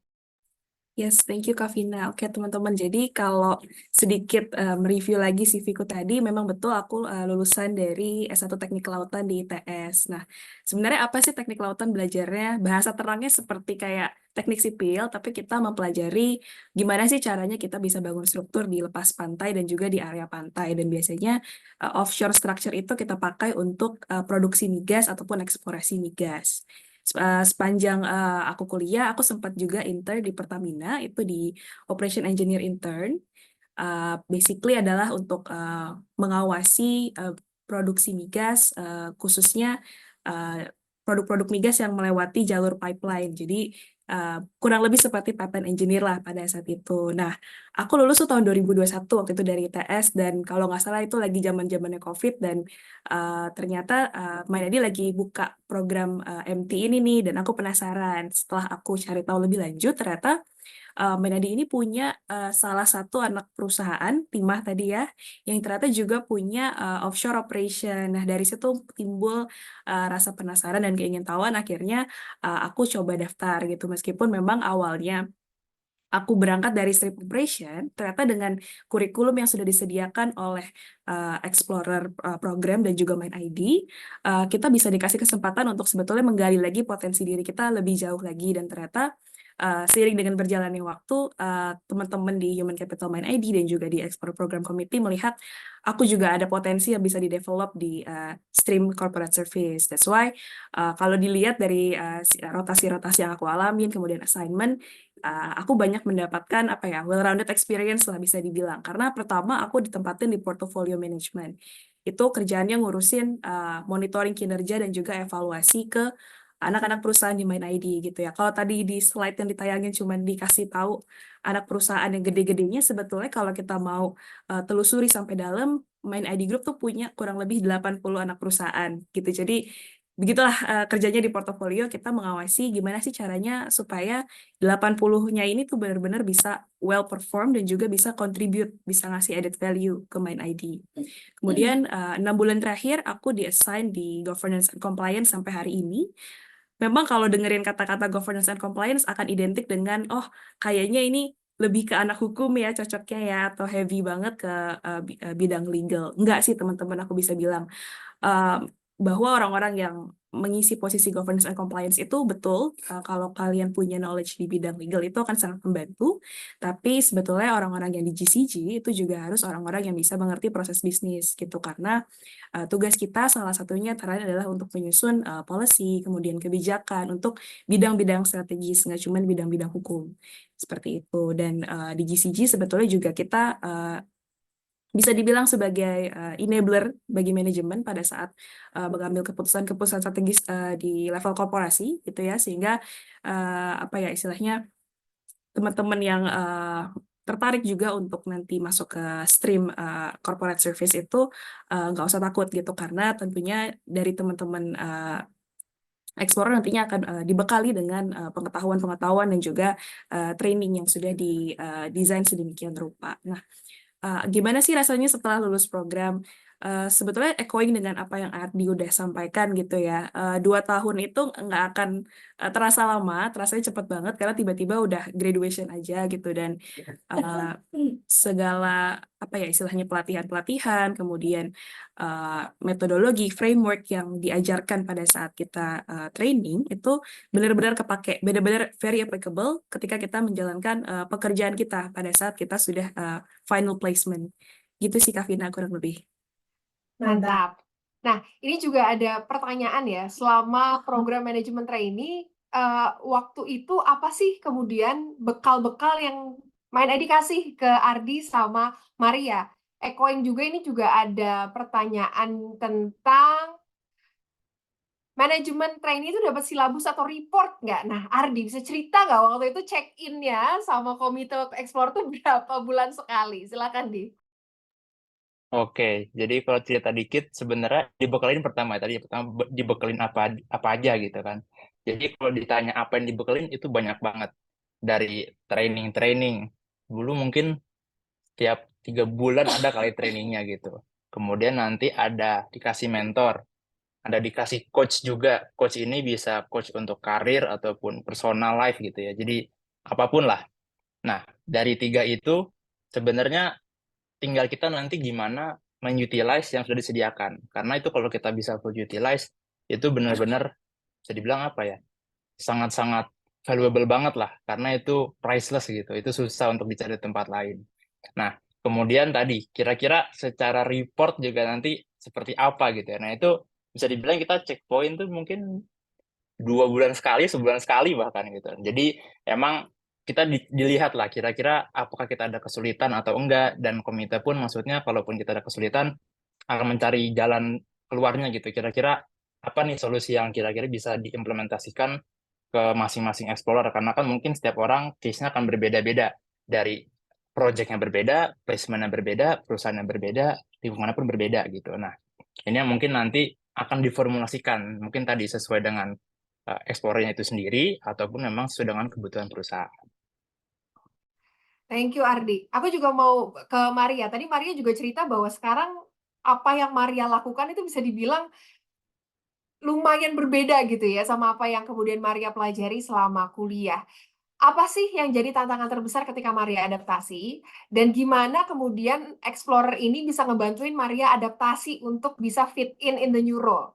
Yes, thank you Kak Vina. Oke teman-teman, jadi kalau sedikit mereview lagi CV-ku tadi, memang betul aku lulusan dari S1 Teknik Kelautan di ITS. Nah, sebenarnya apa sih Teknik Kelautan belajarnya? Bahasa terangnya seperti kayak teknik sipil, tapi kita mempelajari gimana sih caranya kita bisa bangun struktur di lepas pantai dan juga di area pantai. Dan biasanya offshore structure itu kita pakai untuk produksi migas ataupun eksplorasi migas. Sepanjang aku kuliah, aku sempat juga intern di Pertamina, itu di Operation Engineer Intern. Basically adalah untuk mengawasi produksi migas, khususnya produk-produk migas yang melewati jalur pipeline. Jadi kurang lebih seperti patent engineer lah pada saat itu. Nah, aku lulus tuh tahun 2021 waktu itu dari ITS, dan kalau nggak salah itu lagi zaman-zamannya COVID, dan ternyata Main ID lagi buka program MT ini nih, dan aku penasaran. Setelah aku cari tahu lebih lanjut, ternyata Main ID ini punya salah satu anak perusahaan, Timah tadi ya, yang ternyata juga punya offshore operation. Nah, dari situ timbul rasa penasaran dan keingintahuan, akhirnya aku coba daftar gitu, meskipun memang awalnya aku berangkat dari stream operation, ternyata dengan kurikulum yang sudah disediakan oleh Explorer program dan juga Mind ID, kita bisa dikasih kesempatan untuk sebetulnya menggali lagi potensi diri kita lebih jauh lagi. Dan ternyata seiring dengan berjalannya waktu, teman-teman di Human Capital Mind ID dan juga di Explorer Program Committee melihat aku juga ada potensi yang bisa di-develop di stream corporate service. That's why kalau dilihat dari rotasi-rotasi yang aku alamin, kemudian assignment, aku banyak mendapatkan well-rounded experience lah bisa dibilang. Karena pertama aku ditempatin di portfolio management. Itu kerjaannya ngurusin monitoring kinerja dan juga evaluasi ke anak-anak perusahaan di Mind ID gitu ya. Kalau tadi di slide yang ditayangin cuma dikasih tahu anak perusahaan yang gede-gedenya, sebetulnya kalau kita mau telusuri sampai dalam, Mind ID Group tuh punya kurang lebih 80 anak perusahaan gitu. Jadi begitulah kerjanya di portofolio, kita mengawasi gimana sih caranya supaya 80-nya ini tuh benar-benar bisa well perform dan juga bisa contribute, bisa ngasih added value ke Mind ID. Kemudian 6 bulan terakhir aku di-assign di governance and compliance sampai hari ini. Memang kalau dengerin kata-kata governance and compliance akan identik dengan, oh kayaknya ini lebih ke anak hukum ya cocoknya ya, atau heavy banget ke bidang legal. Enggak sih teman-teman, aku bisa bilang bahwa orang-orang yang mengisi posisi governance and compliance itu betul, kalau kalian punya knowledge di bidang legal itu akan sangat membantu, tapi sebetulnya orang-orang yang di GCG itu juga harus orang-orang yang bisa mengerti proses bisnis gitu, karena tugas kita salah satunya adalah untuk menyusun policy, kemudian kebijakan untuk bidang-bidang strategis, nggak cuma bidang-bidang hukum seperti itu. Dan di GCG sebetulnya juga kita bisa dibilang sebagai enabler bagi manajemen pada saat mengambil keputusan-keputusan strategis di level korporasi gitu ya, sehingga istilahnya teman-teman yang tertarik juga untuk nanti masuk ke stream corporate service itu nggak usah takut gitu, karena tentunya dari teman-teman Explorer nantinya akan dibekali dengan pengetahuan-pengetahuan dan juga training yang sudah didesain sedemikian rupa. Nah, gimana sih rasanya setelah lulus program? Sebetulnya echoing dengan apa yang Ardi udah sampaikan gitu ya. 2 tahun itu nggak akan terasa lama, terasanya cepat banget karena tiba-tiba udah graduation aja gitu. Dan segala istilahnya pelatihan-pelatihan, kemudian metodologi, framework yang diajarkan pada saat kita training itu benar-benar kepake, benar-benar very applicable ketika kita menjalankan pekerjaan kita pada saat kita sudah final placement. Gitu sih Kak Vina kurang lebih. Mantap. Nah, ini juga ada pertanyaan ya, selama program manajemen trainee, waktu itu apa sih kemudian bekal-bekal yang Mind ID kasih ke Ardi sama Maria? Echoing juga ini juga ada pertanyaan tentang manajemen trainee itu dapat silabus atau report nggak? Nah, Ardi bisa cerita nggak waktu itu check-in-nya sama komite Explore tuh berapa bulan sekali? Silakan, Di. Oke, jadi kalau cerita dikit, sebenarnya dibekelin pertama dibekelin apa aja gitu kan. Jadi kalau ditanya apa yang dibekelin itu banyak banget, dari training. Dulu mungkin tiap 3 bulan ada kali trainingnya gitu. Kemudian nanti ada dikasih mentor, ada dikasih coach juga. Coach ini bisa coach untuk karir ataupun personal life gitu ya. Jadi apapun lah. Nah, dari 3 itu sebenarnya tinggal kita nanti gimana men-utilize yang sudah disediakan. Karena itu kalau kita bisa full utilize, itu benar-benar bisa dibilang apa ya, sangat-sangat valuable banget lah. Karena itu priceless gitu, itu susah untuk dicari di tempat lain. Nah, kemudian tadi, kira-kira secara report juga nanti seperti apa gitu ya. Nah, itu bisa dibilang kita checkpoint tuh mungkin 2 bulan sekali, sebulan sekali bahkan gitu. Jadi emang kita dilihat lah kira-kira apakah kita ada kesulitan atau enggak, dan komite pun maksudnya kalaupun kita ada kesulitan akan mencari jalan keluarnya gitu. Kira-kira apa nih solusi yang kira-kira bisa diimplementasikan ke masing-masing explorer, karena kan mungkin setiap orang case-nya akan berbeda-beda, dari project-nya berbeda, placement-nya berbeda, perusahaan yang berbeda, lingkungannya pun berbeda gitu. Nah, ini yang mungkin nanti akan diformulasikan, mungkin tadi sesuai dengan explorernya itu sendiri ataupun memang sesuai dengan kebutuhan perusahaan. Thank you, Ardi. Aku juga mau ke Maria. Tadi Maria juga cerita bahwa sekarang apa yang Maria lakukan itu bisa dibilang lumayan berbeda gitu ya sama apa yang kemudian Maria pelajari selama kuliah. apa sih yang jadi tantangan terbesar ketika Maria adaptasi? Dan gimana kemudian Explorer ini bisa ngebantuin Maria adaptasi untuk bisa fit in the new role?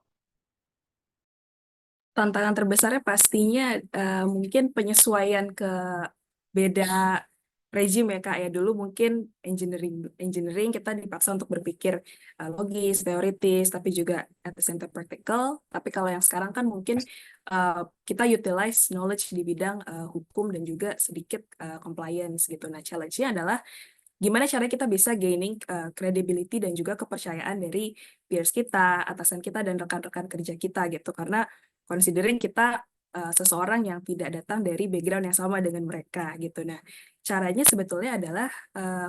Tantangan terbesarnya pastinya mungkin penyesuaian ke beda rezim ya Kak. Ya dulu mungkin engineering kita dipaksa untuk berpikir logis, teoritis, tapi juga at the same time practical. Tapi kalau yang sekarang kan mungkin kita utilize knowledge di bidang hukum dan juga sedikit compliance gitu. Nah, challenge-nya adalah gimana caranya kita bisa gaining credibility dan juga kepercayaan dari peers kita, atasan kita, dan rekan-rekan kerja kita gitu. Karena considering kita seseorang yang tidak datang dari background yang sama dengan mereka gitu. Nah, caranya sebetulnya adalah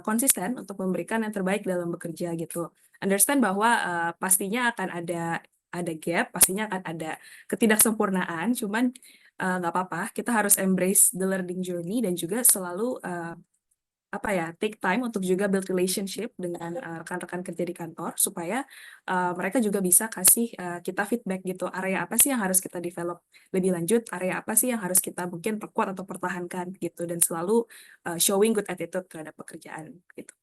konsisten untuk memberikan yang terbaik dalam bekerja gitu. Understand bahwa pastinya akan ada gap, pastinya akan ada ketidaksempurnaan, cuman nggak apa-apa, kita harus embrace the learning journey dan juga selalu take time untuk juga build relationship dengan rekan-rekan kerja di kantor supaya mereka juga bisa kasih kita feedback gitu, area apa sih yang harus kita develop lebih lanjut, area apa sih yang harus kita mungkin perkuat atau pertahankan gitu, dan selalu showing good attitude terhadap pekerjaan gitu.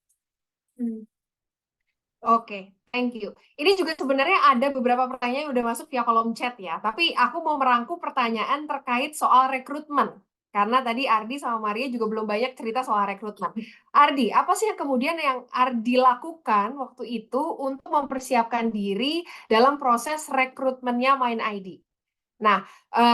Oke, thank you. Ini juga sebenarnya ada beberapa pertanyaan yang udah masuk via kolom chat ya, tapi aku mau merangkum pertanyaan terkait soal rekrutmen. Karena tadi Ardi sama Maria juga belum banyak cerita soal rekrutmen. Ardi, apa sih yang kemudian yang Ardi lakukan waktu itu untuk mempersiapkan diri dalam proses rekrutmennya Mind ID? Nah,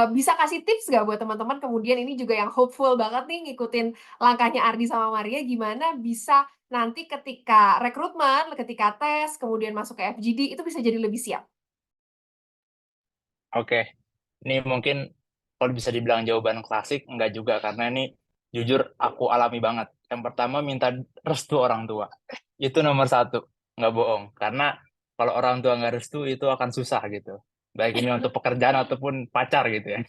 bisa kasih tips nggak buat teman-teman kemudian ini juga yang hopeful banget nih ngikutin langkahnya Ardi sama Maria, gimana bisa nanti ketika rekrutmen, ketika tes, kemudian masuk ke FGD, itu bisa jadi lebih siap? Oke, ini mungkin kalau bisa dibilang jawaban klasik, enggak juga, karena ini jujur aku alami banget. Yang pertama, minta restu orang tua. Itu nomor satu, nggak bohong. Karena kalau orang tua nggak restu, itu akan susah gitu. Baik ini untuk pekerjaan ataupun pacar gitu ya.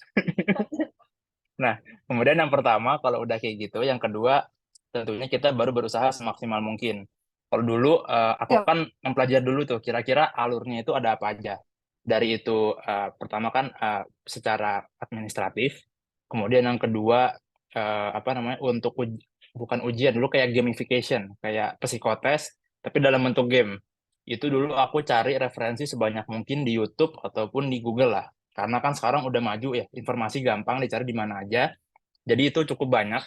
Nah, kemudian yang pertama, kalau udah kayak gitu, yang kedua, tentunya kita baru berusaha semaksimal mungkin. Kalau dulu, aku Siap. kan mempelajari dulu tuh, kira-kira alurnya itu ada apa aja. Dari itu, pertama kan secara administratif, kemudian yang kedua, untuk bukan ujian, dulu kayak gamification, kayak psikotes, tapi dalam bentuk game. Itu dulu aku cari referensi sebanyak mungkin di YouTube ataupun di Google lah. Karena kan sekarang udah maju ya, informasi gampang dicari di mana aja. Jadi itu cukup banyak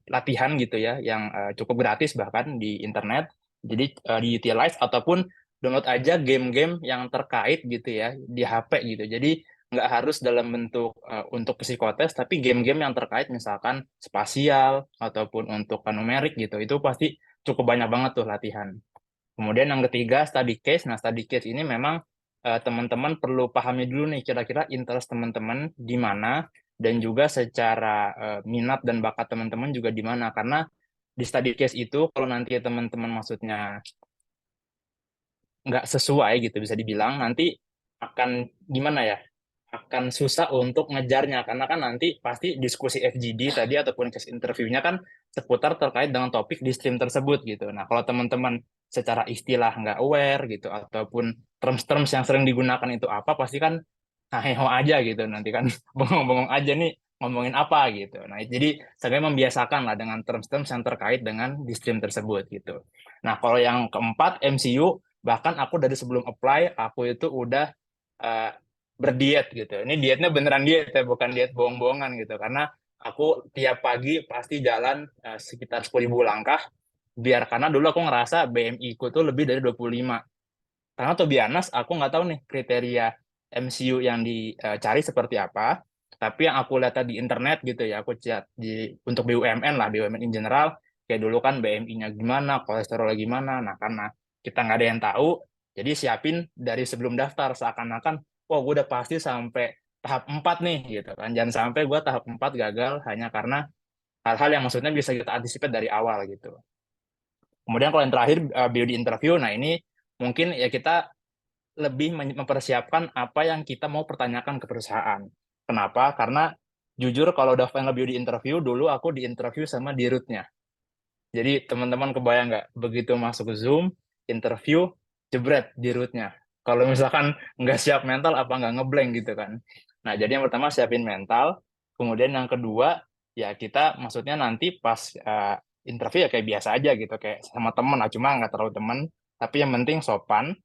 latihan gitu ya, yang cukup gratis bahkan di internet. Jadi di-utilize ataupun download aja game-game yang terkait gitu ya di HP gitu. Jadi nggak harus dalam bentuk untuk psikotes, tapi game-game yang terkait misalkan spasial ataupun untuk numerik gitu. Itu pasti cukup banyak banget tuh latihan. Kemudian yang ketiga, study case. Nah, study case ini memang teman-teman perlu pahami dulu nih kira-kira interest teman-teman di mana, dan juga secara minat dan bakat teman-teman juga di mana. Karena di study case itu kalau nanti teman-teman maksudnya nggak sesuai gitu bisa dibilang, nanti akan gimana ya, akan susah untuk ngejarnya, karena kan nanti pasti diskusi FGD tadi ataupun case interview-nya kan seputar terkait dengan topik di stream tersebut gitu. Nah, kalau teman-teman secara istilah nggak aware gitu, ataupun terms-terms yang sering digunakan itu apa, pasti kan heho aja gitu, nanti kan bengong-bengong aja nih ngomongin apa gitu. Nah, jadi saya membiasakan lah dengan terms-terms yang terkait dengan di stream tersebut gitu. Nah, kalau yang keempat, MCU, bahkan aku dari sebelum apply, aku itu udah berdiet gitu. Ini dietnya beneran diet ya, bukan diet bohong-bohongan gitu. Karena aku tiap pagi pasti jalan sekitar 10.000 langkah, karena dulu aku ngerasa BMI ku tuh lebih dari 25. Karena to be honest, aku nggak tahu nih kriteria MCU yang dicari seperti apa, tapi yang aku lihat di internet gitu ya, aku chat untuk BUMN lah, BUMN in general, kayak dulu kan BMI-nya gimana, kolesterolnya gimana. Nah, karena kita nggak ada yang tahu, jadi siapin dari sebelum daftar, seakan-akan wah gue udah pasti sampai tahap 4 nih gitu kan. Jangan sampai gue tahap 4 gagal hanya karena hal-hal yang maksudnya bisa kita antisipasi dari awal gitu. Kemudian kalau yang terakhir BOD interview, nah ini mungkin ya kita lebih mempersiapkan apa yang kita mau pertanyakan ke perusahaan. Kenapa? Karena jujur kalau udah final BOD interview, dulu aku di interview sama dirutnya. Jadi teman-teman kebayang nggak, begitu masuk ke Zoom, interview, jebret dirutnya. Kalau misalkan nggak siap mental, apa nggak ngeblank gitu kan. Nah, jadi yang pertama siapin mental, kemudian yang kedua, ya kita maksudnya nanti pas interview ya kayak biasa aja gitu, kayak sama temen lah, cuma nggak terlalu temen, tapi yang penting sopan.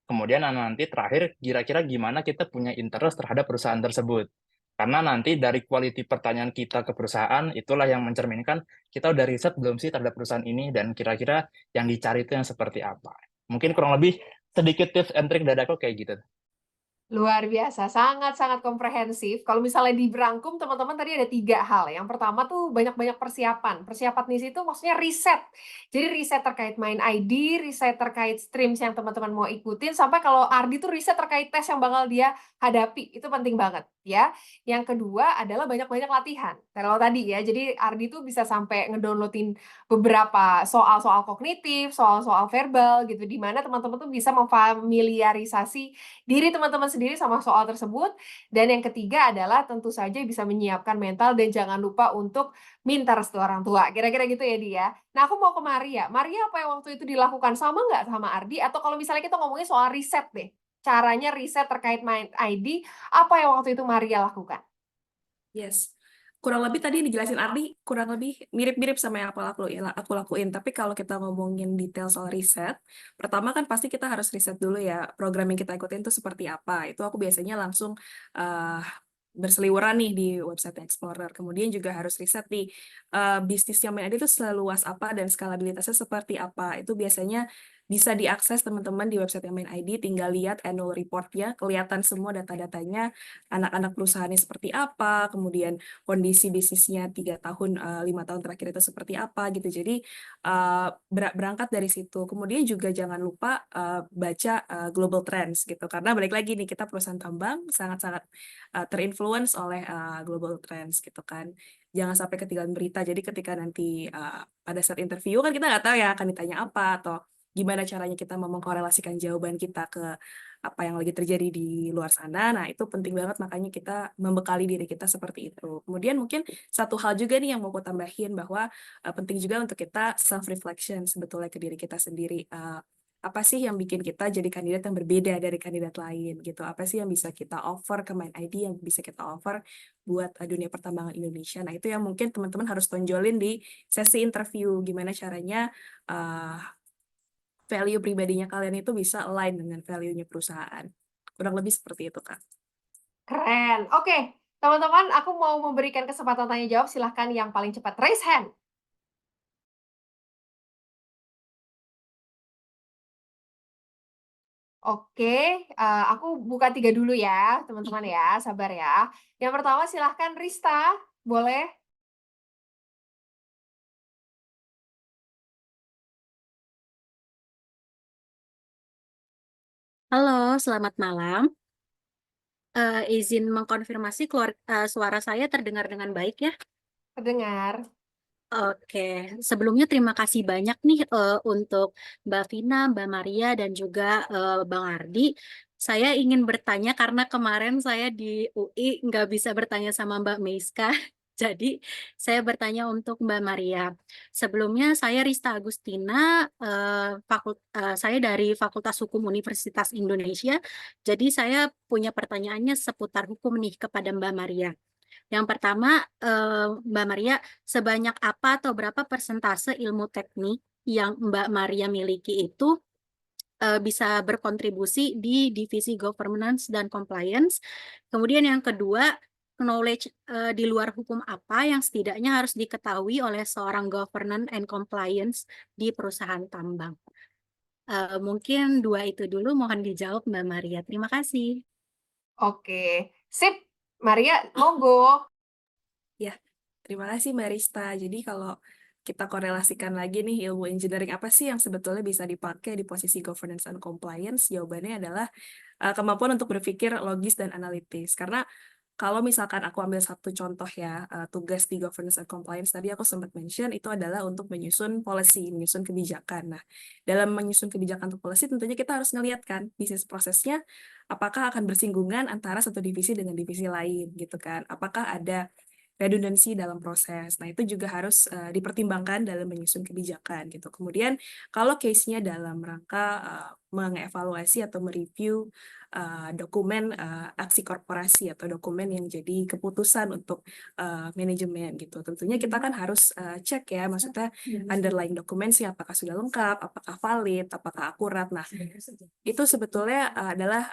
Kemudian nanti terakhir, kira-kira gimana kita punya interest terhadap perusahaan tersebut. Karena nanti dari quality pertanyaan kita ke perusahaan, itulah yang mencerminkan kita udah riset belum sih terhadap perusahaan ini, dan kira-kira yang dicari itu yang seperti apa. Mungkin kurang lebih sedikit tips and trick dari aku kayak gitu. Luar biasa, sangat-sangat komprehensif. Kalau misalnya di Berangkum, teman-teman tadi ada 3 hal. Yang pertama tuh banyak-banyak persiapan. Persiapan di situ maksudnya riset. Jadi riset terkait main ID, riset terkait streams yang teman-teman mau ikutin, sampai kalau Ardi tuh riset terkait tes yang bakal dia hadapi. Itu penting banget ya. Yang kedua adalah banyak-banyak latihan. Kalau tadi ya, jadi Ardi tuh bisa sampai ngedownloadin beberapa soal-soal kognitif, soal-soal verbal gitu, di mana teman-teman tuh bisa memfamiliarisasi diri teman-teman sendiri sama soal tersebut. Dan yang ketiga adalah tentu saja bisa menyiapkan mental dan jangan lupa untuk minta restu orang tua. Kira-kira gitu ya Dia. Nah aku mau ke Maria. Maria apa yang waktu itu dilakukan sama nggak sama Ardi? Atau kalau misalnya kita ngomongin soal riset deh. Caranya riset terkait Mind ID, apa yang waktu itu Maria lakukan? Yes. Kurang lebih tadi dijelasin Ardi, kurang lebih mirip-mirip sama yang aku lakuin. Tapi kalau kita ngomongin detail soal riset, pertama kan pasti kita harus riset dulu ya, program yang kita ikutin itu seperti apa. Itu aku biasanya langsung berseliweran nih di website Explorer. Kemudian juga harus riset nih, bisnisnya Mind ID itu seluas apa dan skalabilitasnya seperti apa. Itu biasanya bisa diakses teman-teman di website Mind ID, tinggal lihat annual report-nya, kelihatan semua data-datanya, anak-anak perusahaannya seperti apa, kemudian kondisi bisnisnya 3 tahun, 5 tahun terakhir itu seperti apa gitu. Jadi berangkat dari situ. Kemudian juga jangan lupa baca global trends gitu. Karena balik lagi nih kita perusahaan tambang sangat-sangat terinfluence oleh global trends gitu kan. Jangan sampai ketinggalan berita. Jadi ketika nanti pada saat interview kan kita nggak tahu ya akan ditanya apa atau gimana caranya kita mengkorelasikan jawaban kita ke apa yang lagi terjadi di luar sana. Nah, itu penting banget makanya kita membekali diri kita seperti itu. Kemudian mungkin satu hal juga nih yang mau aku tambahin bahwa penting juga untuk kita self-reflection sebetulnya ke diri kita sendiri. Apa sih yang bikin kita jadi kandidat yang berbeda dari kandidat lain gitu? Apa sih yang bisa kita offer ke Mind ID, yang bisa kita offer buat dunia pertambangan Indonesia? Nah, itu yang mungkin teman-teman harus tonjolin di sesi interview. Gimana caranya value pribadinya kalian itu bisa align dengan value-nya perusahaan. Kurang lebih seperti itu, Kak. Keren. Oke, teman-teman, aku mau memberikan kesempatan tanya jawab. Silahkan yang paling cepat raise hand. Oke, aku buka 3 dulu ya, teman-teman ya, sabar ya. Yang pertama silahkan Rista, boleh? Halo, selamat malam. Izin mengkonfirmasi suara saya terdengar dengan baik ya? Terdengar. Oke, sebelumnya terima kasih banyak nih untuk Mbak Vina, Mbak Maria, dan juga Bang Ardi. Saya ingin bertanya karena kemarin saya di UI nggak bisa bertanya sama Mbak Meiska. Jadi saya bertanya untuk Mbak Maria. Sebelumnya saya Rista Agustina, saya dari Fakultas Hukum Universitas Indonesia. Jadi saya punya pertanyaannya seputar hukum nih kepada Mbak Maria. Yang pertama, Mbak Maria, sebanyak apa atau berapa persentase ilmu teknik yang Mbak Maria miliki itu bisa berkontribusi di divisi governance dan compliance? Kemudian yang kedua, knowledge di luar hukum apa yang setidaknya harus diketahui oleh seorang governance and compliance di perusahaan tambang? Mungkin 2 itu dulu, mohon dijawab Mbak Maria. Terima kasih. Oke, sip. Maria, monggo. Ya, terima kasih Mbak Rista. Jadi kalau kita korelasikan lagi nih ilmu engineering apa sih yang sebetulnya bisa dipakai di posisi governance and compliance, jawabannya adalah kemampuan untuk berpikir logis dan analitis. Karena kalau misalkan aku ambil satu contoh ya, tugas di governance and compliance tadi aku sempat mention itu adalah untuk menyusun policy, menyusun kebijakan. Nah, dalam menyusun kebijakan untuk policy tentunya kita harus ngelihat kan bisnis prosesnya apakah akan bersinggungan antara satu divisi dengan divisi lain gitu kan. Apakah ada redundansi dalam proses. Nah, itu juga harus dipertimbangkan dalam menyusun kebijakan gitu. Kemudian kalau case-nya dalam rangka mengevaluasi atau mereview dokumen aksi korporasi atau dokumen yang jadi keputusan untuk manajemen gitu. Tentunya kita kan harus cek ya, maksudnya underlying dokumennya apakah sudah lengkap, apakah valid, apakah akurat. Nah, itu sebetulnya adalah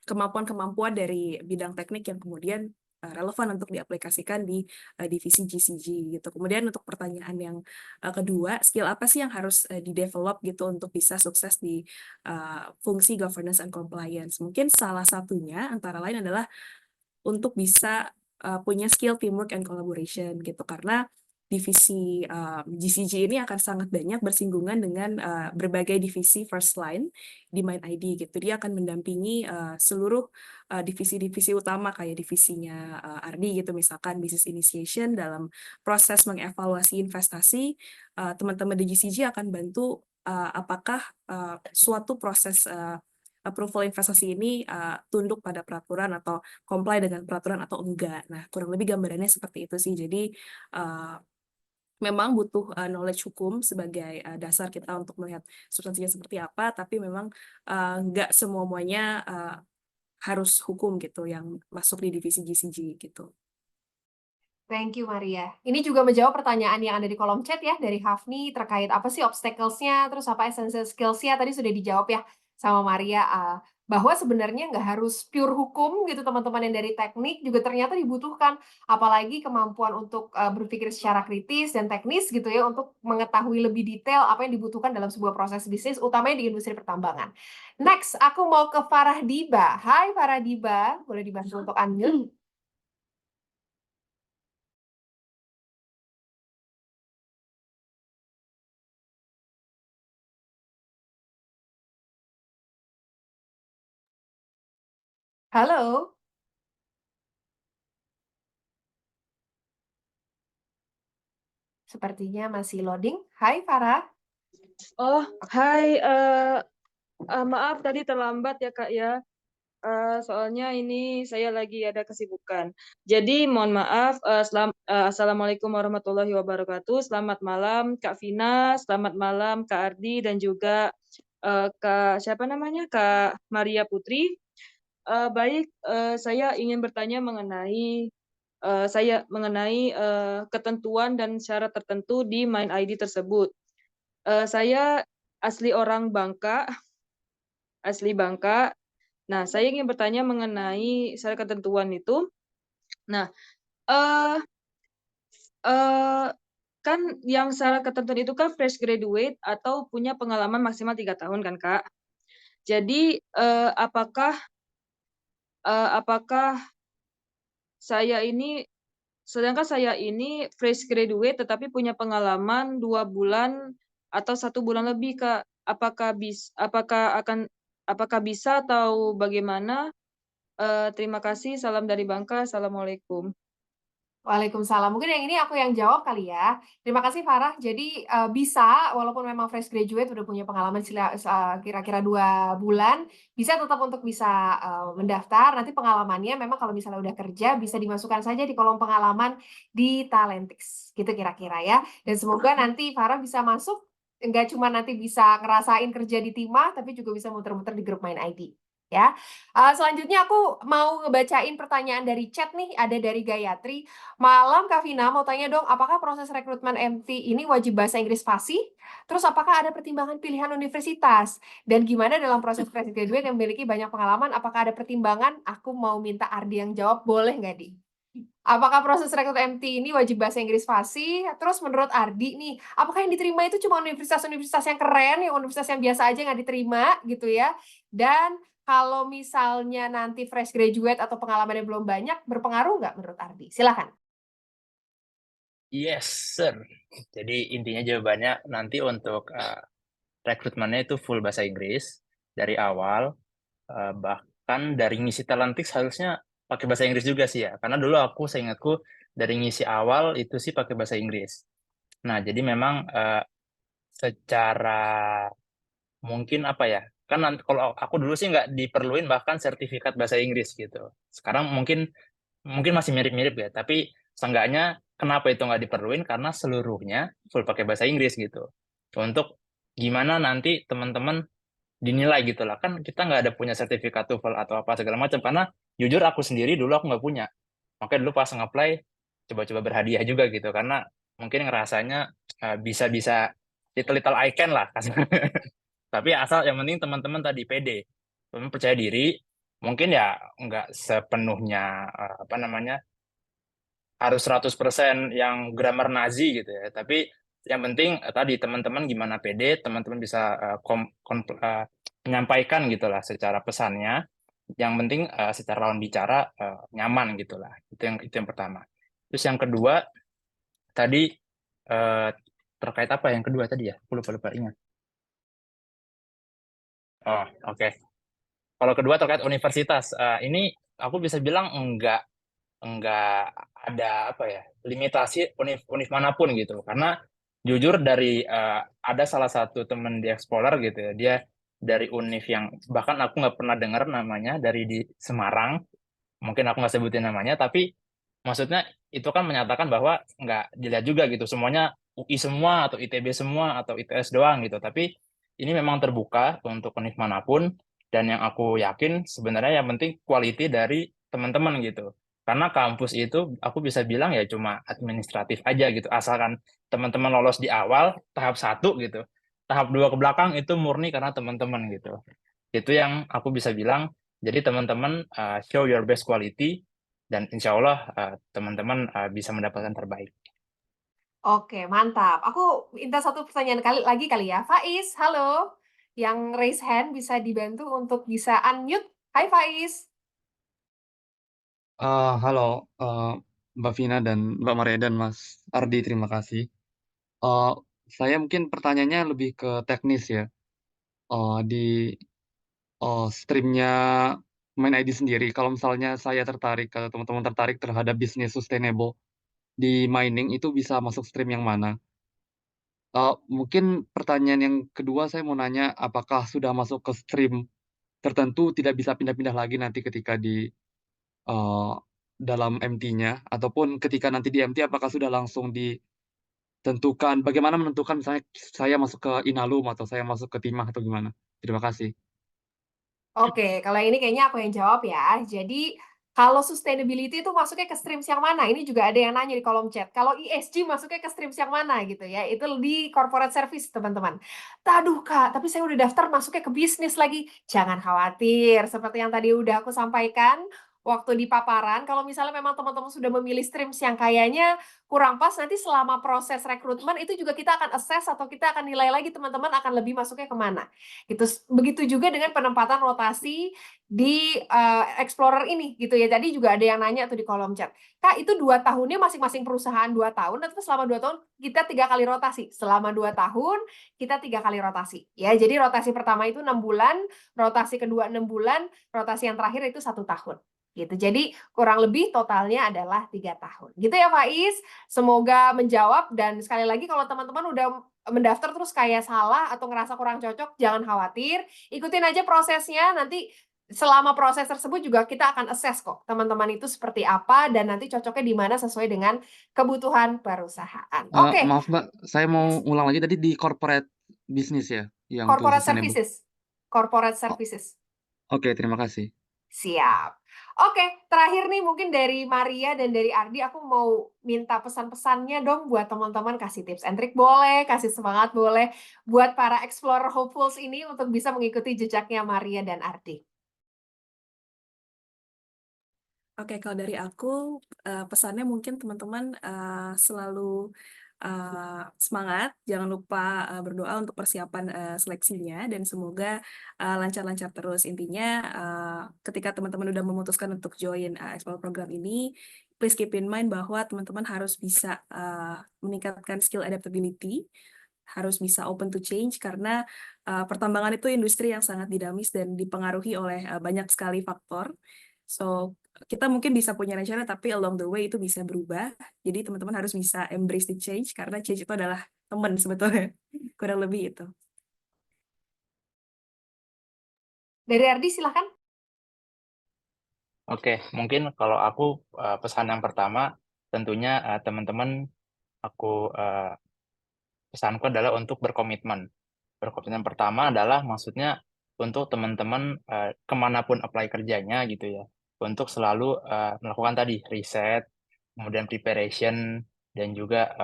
kemampuan-kemampuan dari bidang teknik yang kemudian relevan untuk diaplikasikan di divisi GCG gitu. Kemudian untuk pertanyaan yang kedua, skill apa sih yang harus di-develop gitu untuk bisa sukses di fungsi governance and compliance? Mungkin salah satunya antara lain adalah untuk bisa punya skill teamwork and collaboration gitu, karena divisi GCG ini akan sangat banyak bersinggungan dengan berbagai divisi first line di MindID gitu. Dia akan mendampingi seluruh divisi-divisi utama kayak divisinya Ardi gitu, misalkan business initiation dalam proses mengevaluasi investasi. Teman-teman di GCG akan bantu apakah suatu proses approval investasi ini tunduk pada peraturan atau comply dengan peraturan atau enggak. Nah, kurang lebih gambarannya seperti itu sih. Jadi memang butuh knowledge hukum sebagai dasar kita untuk melihat substansinya seperti apa, tapi memang nggak semuanya harus hukum gitu yang masuk di divisi GCG gitu. Thank you, Maria. Ini juga menjawab pertanyaan yang ada di kolom chat ya, dari Hafni terkait apa sih obstacles-nya, terus apa essential skills-nya, tadi sudah dijawab ya sama Maria, bahwa sebenarnya nggak harus pure hukum gitu teman-teman yang dari teknik, juga ternyata dibutuhkan, apalagi kemampuan untuk berpikir secara kritis dan teknis gitu ya, untuk mengetahui lebih detail apa yang dibutuhkan dalam sebuah proses bisnis, utamanya di industri pertambangan. Next, aku mau ke Farah Diba. Hai Farah Diba, boleh dibantu untuk unmute? Halo. Sepertinya masih loading. Hai Farah. Oh, hai. Maaf tadi terlambat ya Kak ya. Soalnya ini saya lagi ada kesibukan. Jadi mohon maaf. Assalamualaikum warahmatullahi wabarakatuh. Selamat malam Kak Vina, selamat malam Kak Ardi dan juga Kak siapa namanya Kak Maria Putri. Baik, saya ingin bertanya mengenai ketentuan dan syarat tertentu di MindID tersebut. Saya asli orang Bangka, asli Bangka. Nah, saya ingin bertanya mengenai syarat ketentuan itu. Nah, kan yang syarat ketentuan itu kan fresh graduate atau punya pengalaman maksimal 3 tahun kan, Kak? Jadi, apakah sedangkan saya ini fresh graduate tetapi punya pengalaman 2 bulan atau 1 bulan lebih, Kak. Apakah bisa atau bagaimana? Terima kasih. Salam dari Bangka. Assalamualaikum. Waalaikumsalam. Mungkin yang ini aku yang jawab kali ya. Terima kasih Farah. Jadi bisa, walaupun memang fresh graduate udah punya pengalaman kira-kira 2 bulan, bisa tetap untuk bisa mendaftar. Nanti pengalamannya memang kalau misalnya udah kerja, bisa dimasukkan saja di kolom pengalaman di Talentix. Gitu kira-kira ya. Dan semoga nanti Farah bisa masuk, enggak cuma nanti bisa ngerasain kerja di Timah, tapi juga bisa muter-muter di grup MindID. Ya, selanjutnya aku mau ngebacain pertanyaan dari chat nih, ada dari Gayatri. Malam Kak Vina, mau tanya dong, apakah proses rekrutmen MT ini wajib bahasa Inggris fasih? Terus apakah ada pertimbangan pilihan universitas? Dan gimana dalam proses fresh graduate yang memiliki banyak pengalaman, apakah ada pertimbangan? Aku mau minta Ardi yang jawab, boleh nggak Di? Apakah proses rekrut MT ini wajib bahasa Inggris fasih? Terus menurut Ardi nih, apakah yang diterima itu cuma universitas-universitas yang keren, yang universitas yang biasa aja nggak diterima gitu ya? Dan kalau misalnya nanti fresh graduate atau pengalamannya belum banyak, berpengaruh nggak menurut Ardi? Silakan. Yes, sir. Jadi intinya jawabannya nanti untuk rekrutmennya itu full bahasa Inggris dari awal. Bahkan dari ngisi Talentix harusnya pakai bahasa Inggris juga sih ya. Karena dulu seingatku dari ngisi awal itu sih pakai bahasa Inggris. Nah, jadi memang secara mungkin apa ya, kan kalau aku dulu sih nggak diperluin bahkan sertifikat bahasa Inggris gitu. Sekarang mungkin mungkin masih mirip-mirip ya, tapi seenggaknya kenapa itu nggak diperluin? Karena seluruhnya full pakai bahasa Inggris gitu. Untuk gimana nanti teman-teman dinilai gitu lah. Kan kita nggak ada punya sertifikat TOEFL atau apa segala macam. Karena jujur aku sendiri dulu aku nggak punya. Makanya dulu pas nge-apply, coba-coba berhadiah juga gitu. Karena mungkin ngerasanya bisa-bisa little I can lah. Tapi asal yang penting teman-teman tadi pede. Teman percaya diri, mungkin ya nggak sepenuhnya apa namanya harus 100% yang grammar Nazi gitu ya. Tapi yang penting tadi teman-teman gimana pede, teman-teman bisa menyampaikan gitulah secara pesannya. Yang penting secara lawan bicara nyaman gitulah. Itu yang pertama. Terus yang kedua tadi terkait apa yang kedua tadi ya? Aku lupa ingat. Oh, oke. Kalau kedua terkait universitas, ini aku bisa bilang enggak ada apa ya limitasi univ manapun gitu, karena jujur dari ada salah satu teman di Explorer gitu ya, dia dari univ yang bahkan aku nggak pernah dengar namanya, dari di Semarang, mungkin aku nggak sebutin namanya, tapi maksudnya itu kan menyatakan bahwa nggak dilihat juga gitu semuanya UI semua atau ITB semua atau ITS doang gitu, tapi ini memang terbuka untuk univ manapun. Dan yang aku yakin sebenarnya yang penting quality dari teman-teman gitu. Karena kampus itu aku bisa bilang ya cuma administratif aja gitu. Asalkan teman-teman lolos di awal, tahap 1 gitu. Tahap 2 ke belakang itu murni karena teman-teman gitu. Itu yang aku bisa bilang. Jadi teman-teman show your best quality dan insya Allah teman-teman bisa mendapatkan terbaik. Oke, mantap. Aku minta satu pertanyaan lagi kali ya. Faiz, halo. Yang raise hand bisa dibantu untuk bisa unmute. Hai Faiz. Halo, Mbak Vina dan Mbak Maria dan Mas Ardi, terima kasih. Saya mungkin pertanyaannya lebih ke teknis ya. Di streamnya Main ID sendiri, kalau misalnya saya tertarik atau teman-teman tertarik terhadap bisnis sustainable di mining, itu bisa masuk stream yang mana? Mungkin pertanyaan yang kedua saya mau nanya, apakah sudah masuk ke stream tertentu tidak bisa pindah-pindah lagi nanti ketika di dalam MT-nya, ataupun ketika nanti di MT apakah sudah langsung ditentukan, bagaimana menentukan misalnya saya masuk ke Inalum atau saya masuk ke Timah atau gimana? Terima kasih. Oke, kalau ini kayaknya aku yang jawab ya. Jadi kalau sustainability itu masuknya ke streams yang mana? Ini juga ada yang nanya di kolom chat. Kalau ESG masuknya ke streams yang mana gitu ya? Itu di corporate service, teman-teman. Taduh, Kak, tapi saya udah daftar masuknya ke bisnis lagi. Jangan khawatir. Seperti yang tadi udah aku sampaikan waktu di paparan, kalau misalnya memang teman-teman sudah memilih streams yang kayaknya kurang pas, nanti selama proses rekrutmen itu juga kita akan assess atau kita akan nilai lagi teman-teman akan lebih masuknya kemana. Gitu. Begitu juga dengan penempatan rotasi di Explorer ini gitu ya. Tadi juga ada yang nanya tuh di kolom chat. Kak, itu 2 tahunnya masing-masing perusahaan 2 tahun atau selama 2 tahun kita 3 kali rotasi? Selama 2 tahun kita 3 kali rotasi. Ya, jadi rotasi pertama itu 6 bulan, rotasi kedua 6 bulan, rotasi yang terakhir itu 1 tahun. Gitu. Jadi kurang lebih totalnya adalah 3 tahun. Gitu ya Faiz. Semoga menjawab, dan sekali lagi kalau teman-teman udah mendaftar terus kayak salah atau ngerasa kurang cocok, jangan khawatir, ikutin aja prosesnya. Nanti selama proses tersebut juga kita akan assess kok teman-teman itu seperti apa dan nanti cocoknya di mana sesuai dengan kebutuhan perusahaan. Oke, Maaf Mbak, saya mau ulang lagi tadi di corporate business ya, yang untuk corporate sustainable. services. Corporate Oh, services. oke, terima kasih. Siap. Oke, terakhir nih mungkin dari Maria dan dari Ardi, aku mau minta pesan-pesannya dong buat teman-teman, kasih tips and trick boleh, kasih semangat boleh, buat para Explorer Hopefuls ini untuk bisa mengikuti jejaknya Maria dan Ardi. Oke, kalau dari aku, pesannya mungkin teman-teman selalu semangat, jangan lupa berdoa untuk persiapan seleksinya, dan semoga lancar-lancar terus. Intinya, ketika teman-teman udah memutuskan untuk join Explore program ini, please keep in mind bahwa teman-teman harus bisa meningkatkan skill adaptability, harus bisa open to change, karena pertambangan itu industri yang sangat dinamis dan dipengaruhi oleh banyak sekali faktor. So, kita mungkin bisa punya rencana, tapi along the way itu bisa berubah. Jadi teman-teman harus bisa embrace the change, karena change itu adalah teman sebetulnya. Kurang lebih itu. Dari Ardi silahkan. Oke, mungkin kalau aku pesan yang pertama tentunya teman-teman aku pesanku adalah untuk berkomitmen. Berkomitmen pertama adalah maksudnya untuk teman-teman kemanapun apply kerjanya gitu ya, untuk selalu melakukan tadi riset, kemudian preparation dan juga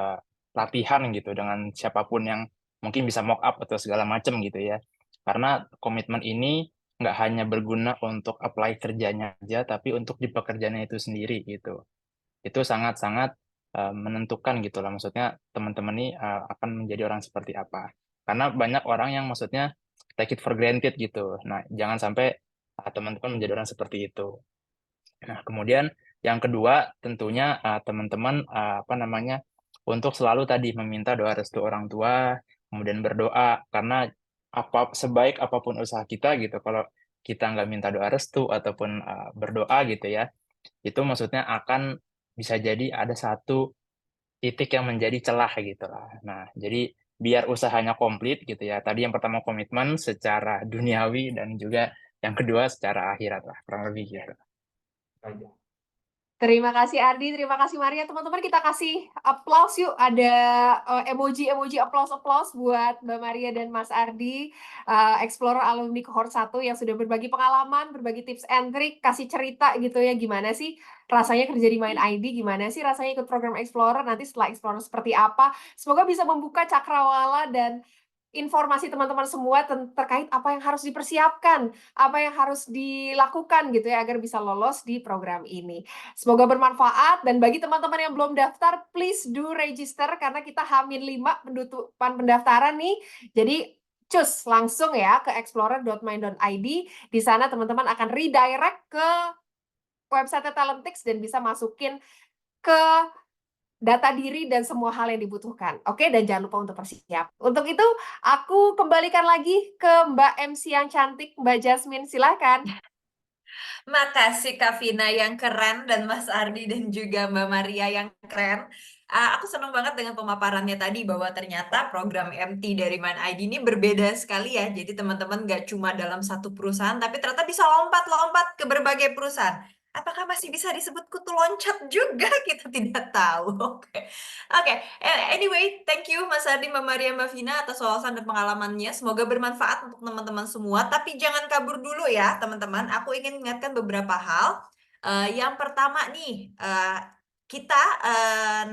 latihan gitu dengan siapapun yang mungkin bisa mock up atau segala macam gitu ya. Karena komitmen ini nggak hanya berguna untuk apply kerjanya aja, tapi untuk di pekerjaannya itu sendiri gitu. Itu sangat-sangat menentukan gitu lah. Maksudnya teman-teman ini akan menjadi orang seperti apa. Karena banyak orang yang maksudnya take it for granted gitu. Nah, jangan sampai teman-teman menjadi orang seperti itu. Nah, kemudian yang kedua tentunya teman-teman apa namanya untuk selalu tadi meminta doa restu orang tua, kemudian berdoa karena sebaik apapun usaha kita gitu, kalau kita nggak minta doa restu ataupun berdoa gitu ya, itu maksudnya akan bisa jadi ada satu titik yang menjadi celah gitu lah. Nah, jadi biar usahanya komplit gitu ya. Tadi yang pertama komitmen secara duniawi dan juga yang kedua secara akhirat lah, kurang lebih gitu. Terima kasih Ardi, terima kasih Maria. Teman-teman kita kasih applause yuk. Ada emoji-emoji applause buat Mbak Maria dan Mas Ardi, Explorer alumni cohort 1 yang sudah berbagi pengalaman, berbagi tips and trick, kasih cerita gitu ya. Gimana sih rasanya kerja di Mind ID, gimana sih rasanya ikut program Explorer, nanti setelah Explorer seperti apa. Semoga bisa membuka cakrawala dan informasi teman-teman semua terkait apa yang harus dipersiapkan, apa yang harus dilakukan gitu ya agar bisa lolos di program ini. Semoga bermanfaat dan bagi teman-teman yang belum daftar, please do register karena kita H-5 penutupan pendaftaran nih. Jadi cus langsung ya ke explorer.mind.id. Di sana teman-teman akan redirect ke website Talentix dan bisa masukin ke data diri dan semua hal yang dibutuhkan. Oke, dan jangan lupa untuk bersiap. Untuk itu, aku kembalikan lagi ke Mbak MC yang cantik, Mbak Jasmine. Silakan. Makasih Kak Vina yang keren dan Mas Ardi dan juga Mbak Maria yang keren. Aku senang banget dengan pemaparannya tadi bahwa ternyata program MT dari Mind ID ini berbeda sekali ya. Jadi teman-teman nggak cuma dalam satu perusahaan, tapi ternyata bisa lompat-lompat ke berbagai perusahaan. Apakah masih bisa disebut kutu loncat juga? Kita tidak tahu. Oke. Anyway, thank you Mas Ardi, Mbak Maria, Mbak Vina atas wawasan dan pengalamannya. Semoga bermanfaat untuk teman-teman semua. Tapi jangan kabur dulu ya teman-teman. Aku ingin mengingatkan beberapa hal. Yang pertama nih,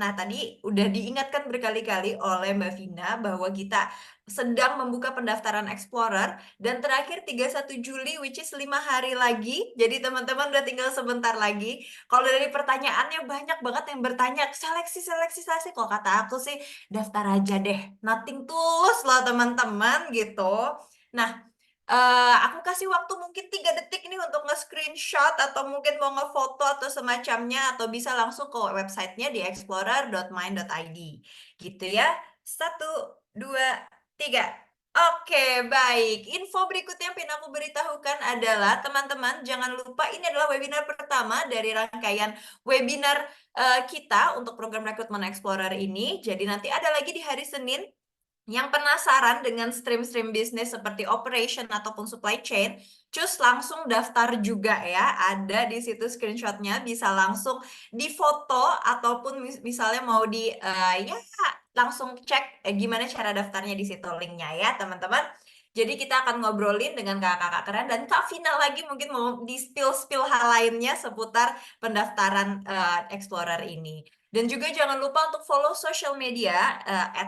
nah tadi udah diingatkan berkali-kali oleh Mbak Vina bahwa kita sedang membuka pendaftaran Explorer dan terakhir 31 Juli which is 5 hari lagi. Jadi teman-teman udah tinggal sebentar lagi. Kalau dari pertanyaannya banyak banget yang bertanya seleksi. Kalau kata aku sih daftar aja deh. Nothing tulus loh teman-teman gitu. Nah, aku kasih waktu mungkin 3 detik nih untuk nge-screenshot atau mungkin mau ngefoto atau semacamnya atau bisa langsung ke websitenya di explorer.mind.id gitu ya. 1, 2, 3. Oke, baik. Info berikutnya yang ingin aku beritahukan adalah teman-teman jangan lupa ini adalah webinar pertama dari rangkaian webinar kita untuk program rekrutmen Explorer ini. Jadi nanti ada lagi di hari Senin. Yang penasaran dengan stream-stream bisnis seperti operation ataupun supply chain, cus langsung daftar juga ya. Ada di situ screenshotnya, bisa langsung difoto ataupun misalnya mau ya langsung cek gimana cara daftarnya di situ linknya ya teman-teman. Jadi kita akan ngobrolin dengan kakak-kakak keren dan Kak Vina lagi mungkin mau di spill hal lainnya seputar pendaftaran Explorer ini. Dan juga jangan lupa untuk follow social media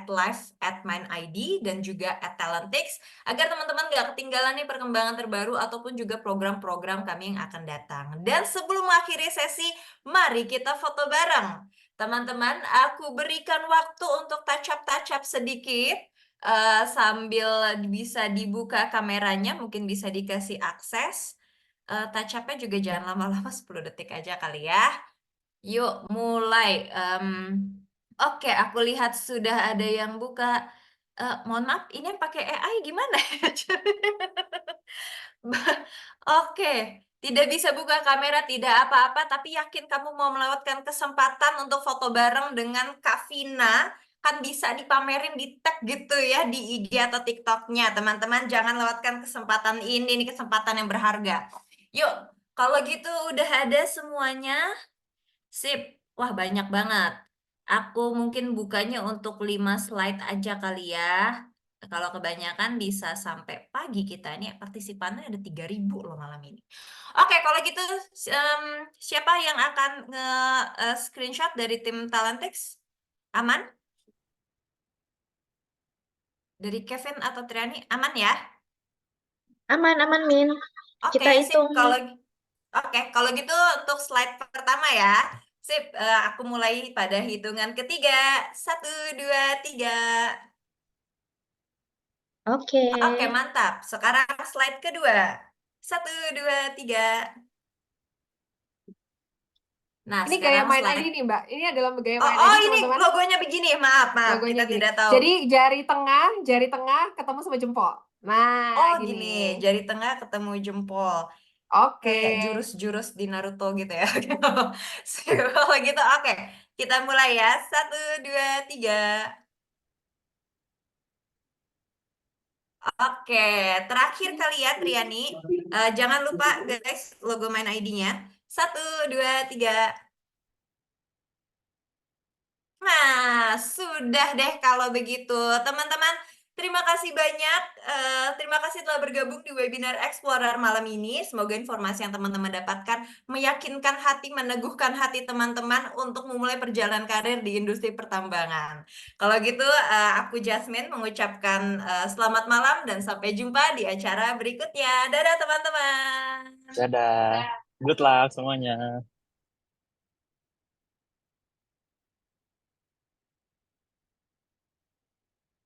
@live@mindid dan juga @talentix agar teman-teman gak ketinggalan nih perkembangan terbaru ataupun juga program-program kami yang akan datang. Dan sebelum mengakhiri sesi, mari kita foto bareng. Teman-teman, aku berikan waktu untuk touch up sedikit sambil bisa dibuka kameranya, mungkin bisa dikasih akses. Touch up-nya juga jangan lama-lama, 10 detik aja kali ya. Yuk, mulai. Oke, aku lihat sudah ada yang buka. Mohon maaf, ini yang pakai AI gimana ya? Oke, tidak bisa buka kamera, tidak apa-apa, tapi yakin kamu mau melewatkan kesempatan untuk foto bareng dengan Kak Vina, kan bisa dipamerin di tag gitu ya di IG atau TikTok-nya. Teman-teman jangan lewatkan kesempatan ini kesempatan yang berharga. Yuk, Kalau gitu udah ada semuanya. Sip. Wah, banyak banget. Aku mungkin bukanya untuk 5 slide aja kali ya. Kalau kebanyakan bisa sampai pagi kita. Ini partisipannya ada 3.000 loh malam ini. Oke, kalau gitu siapa yang akan screenshot dari tim Talentix? Aman? Dari Kevin atau Triani? Aman ya? Aman, Min. Oke, Kita sip. hitung. Kalau gitu untuk slide pertama ya. Sip, aku mulai pada hitungan ketiga. 1, 2, 3. Oke. Oke, mantap. Sekarang slide kedua. 1, 2, 3. Nah, Ini gaya sekarang main slide. ID nih, Mbak. Ini adalah gaya Oh, main oh, ID, ini teman-teman. logonya begini. Maaf, Logonya kita gini. tidak tahu. Jadi jari tengah ketemu sama jempol. Nah, Oh, gini. gini. Jari tengah ketemu jempol. Oke. Kayak jurus-jurus di Naruto gitu ya. Kalau gitu, oke. Kita mulai ya. 1, 2, 3. Oke, terakhir kali ya Triani. Jangan lupa guys, logo main ID-nya. 1, 2, 3. Nah, sudah deh kalau begitu. Teman-teman, terima kasih banyak. Terima kasih telah bergabung di webinar Explorer malam ini. Semoga informasi yang teman-teman dapatkan meyakinkan hati, meneguhkan hati teman-teman untuk memulai perjalanan karir di industri pertambangan. Kalau gitu, aku Jasmine mengucapkan selamat malam dan sampai jumpa di acara berikutnya. Dadah teman-teman. Dadah. Good luck semuanya.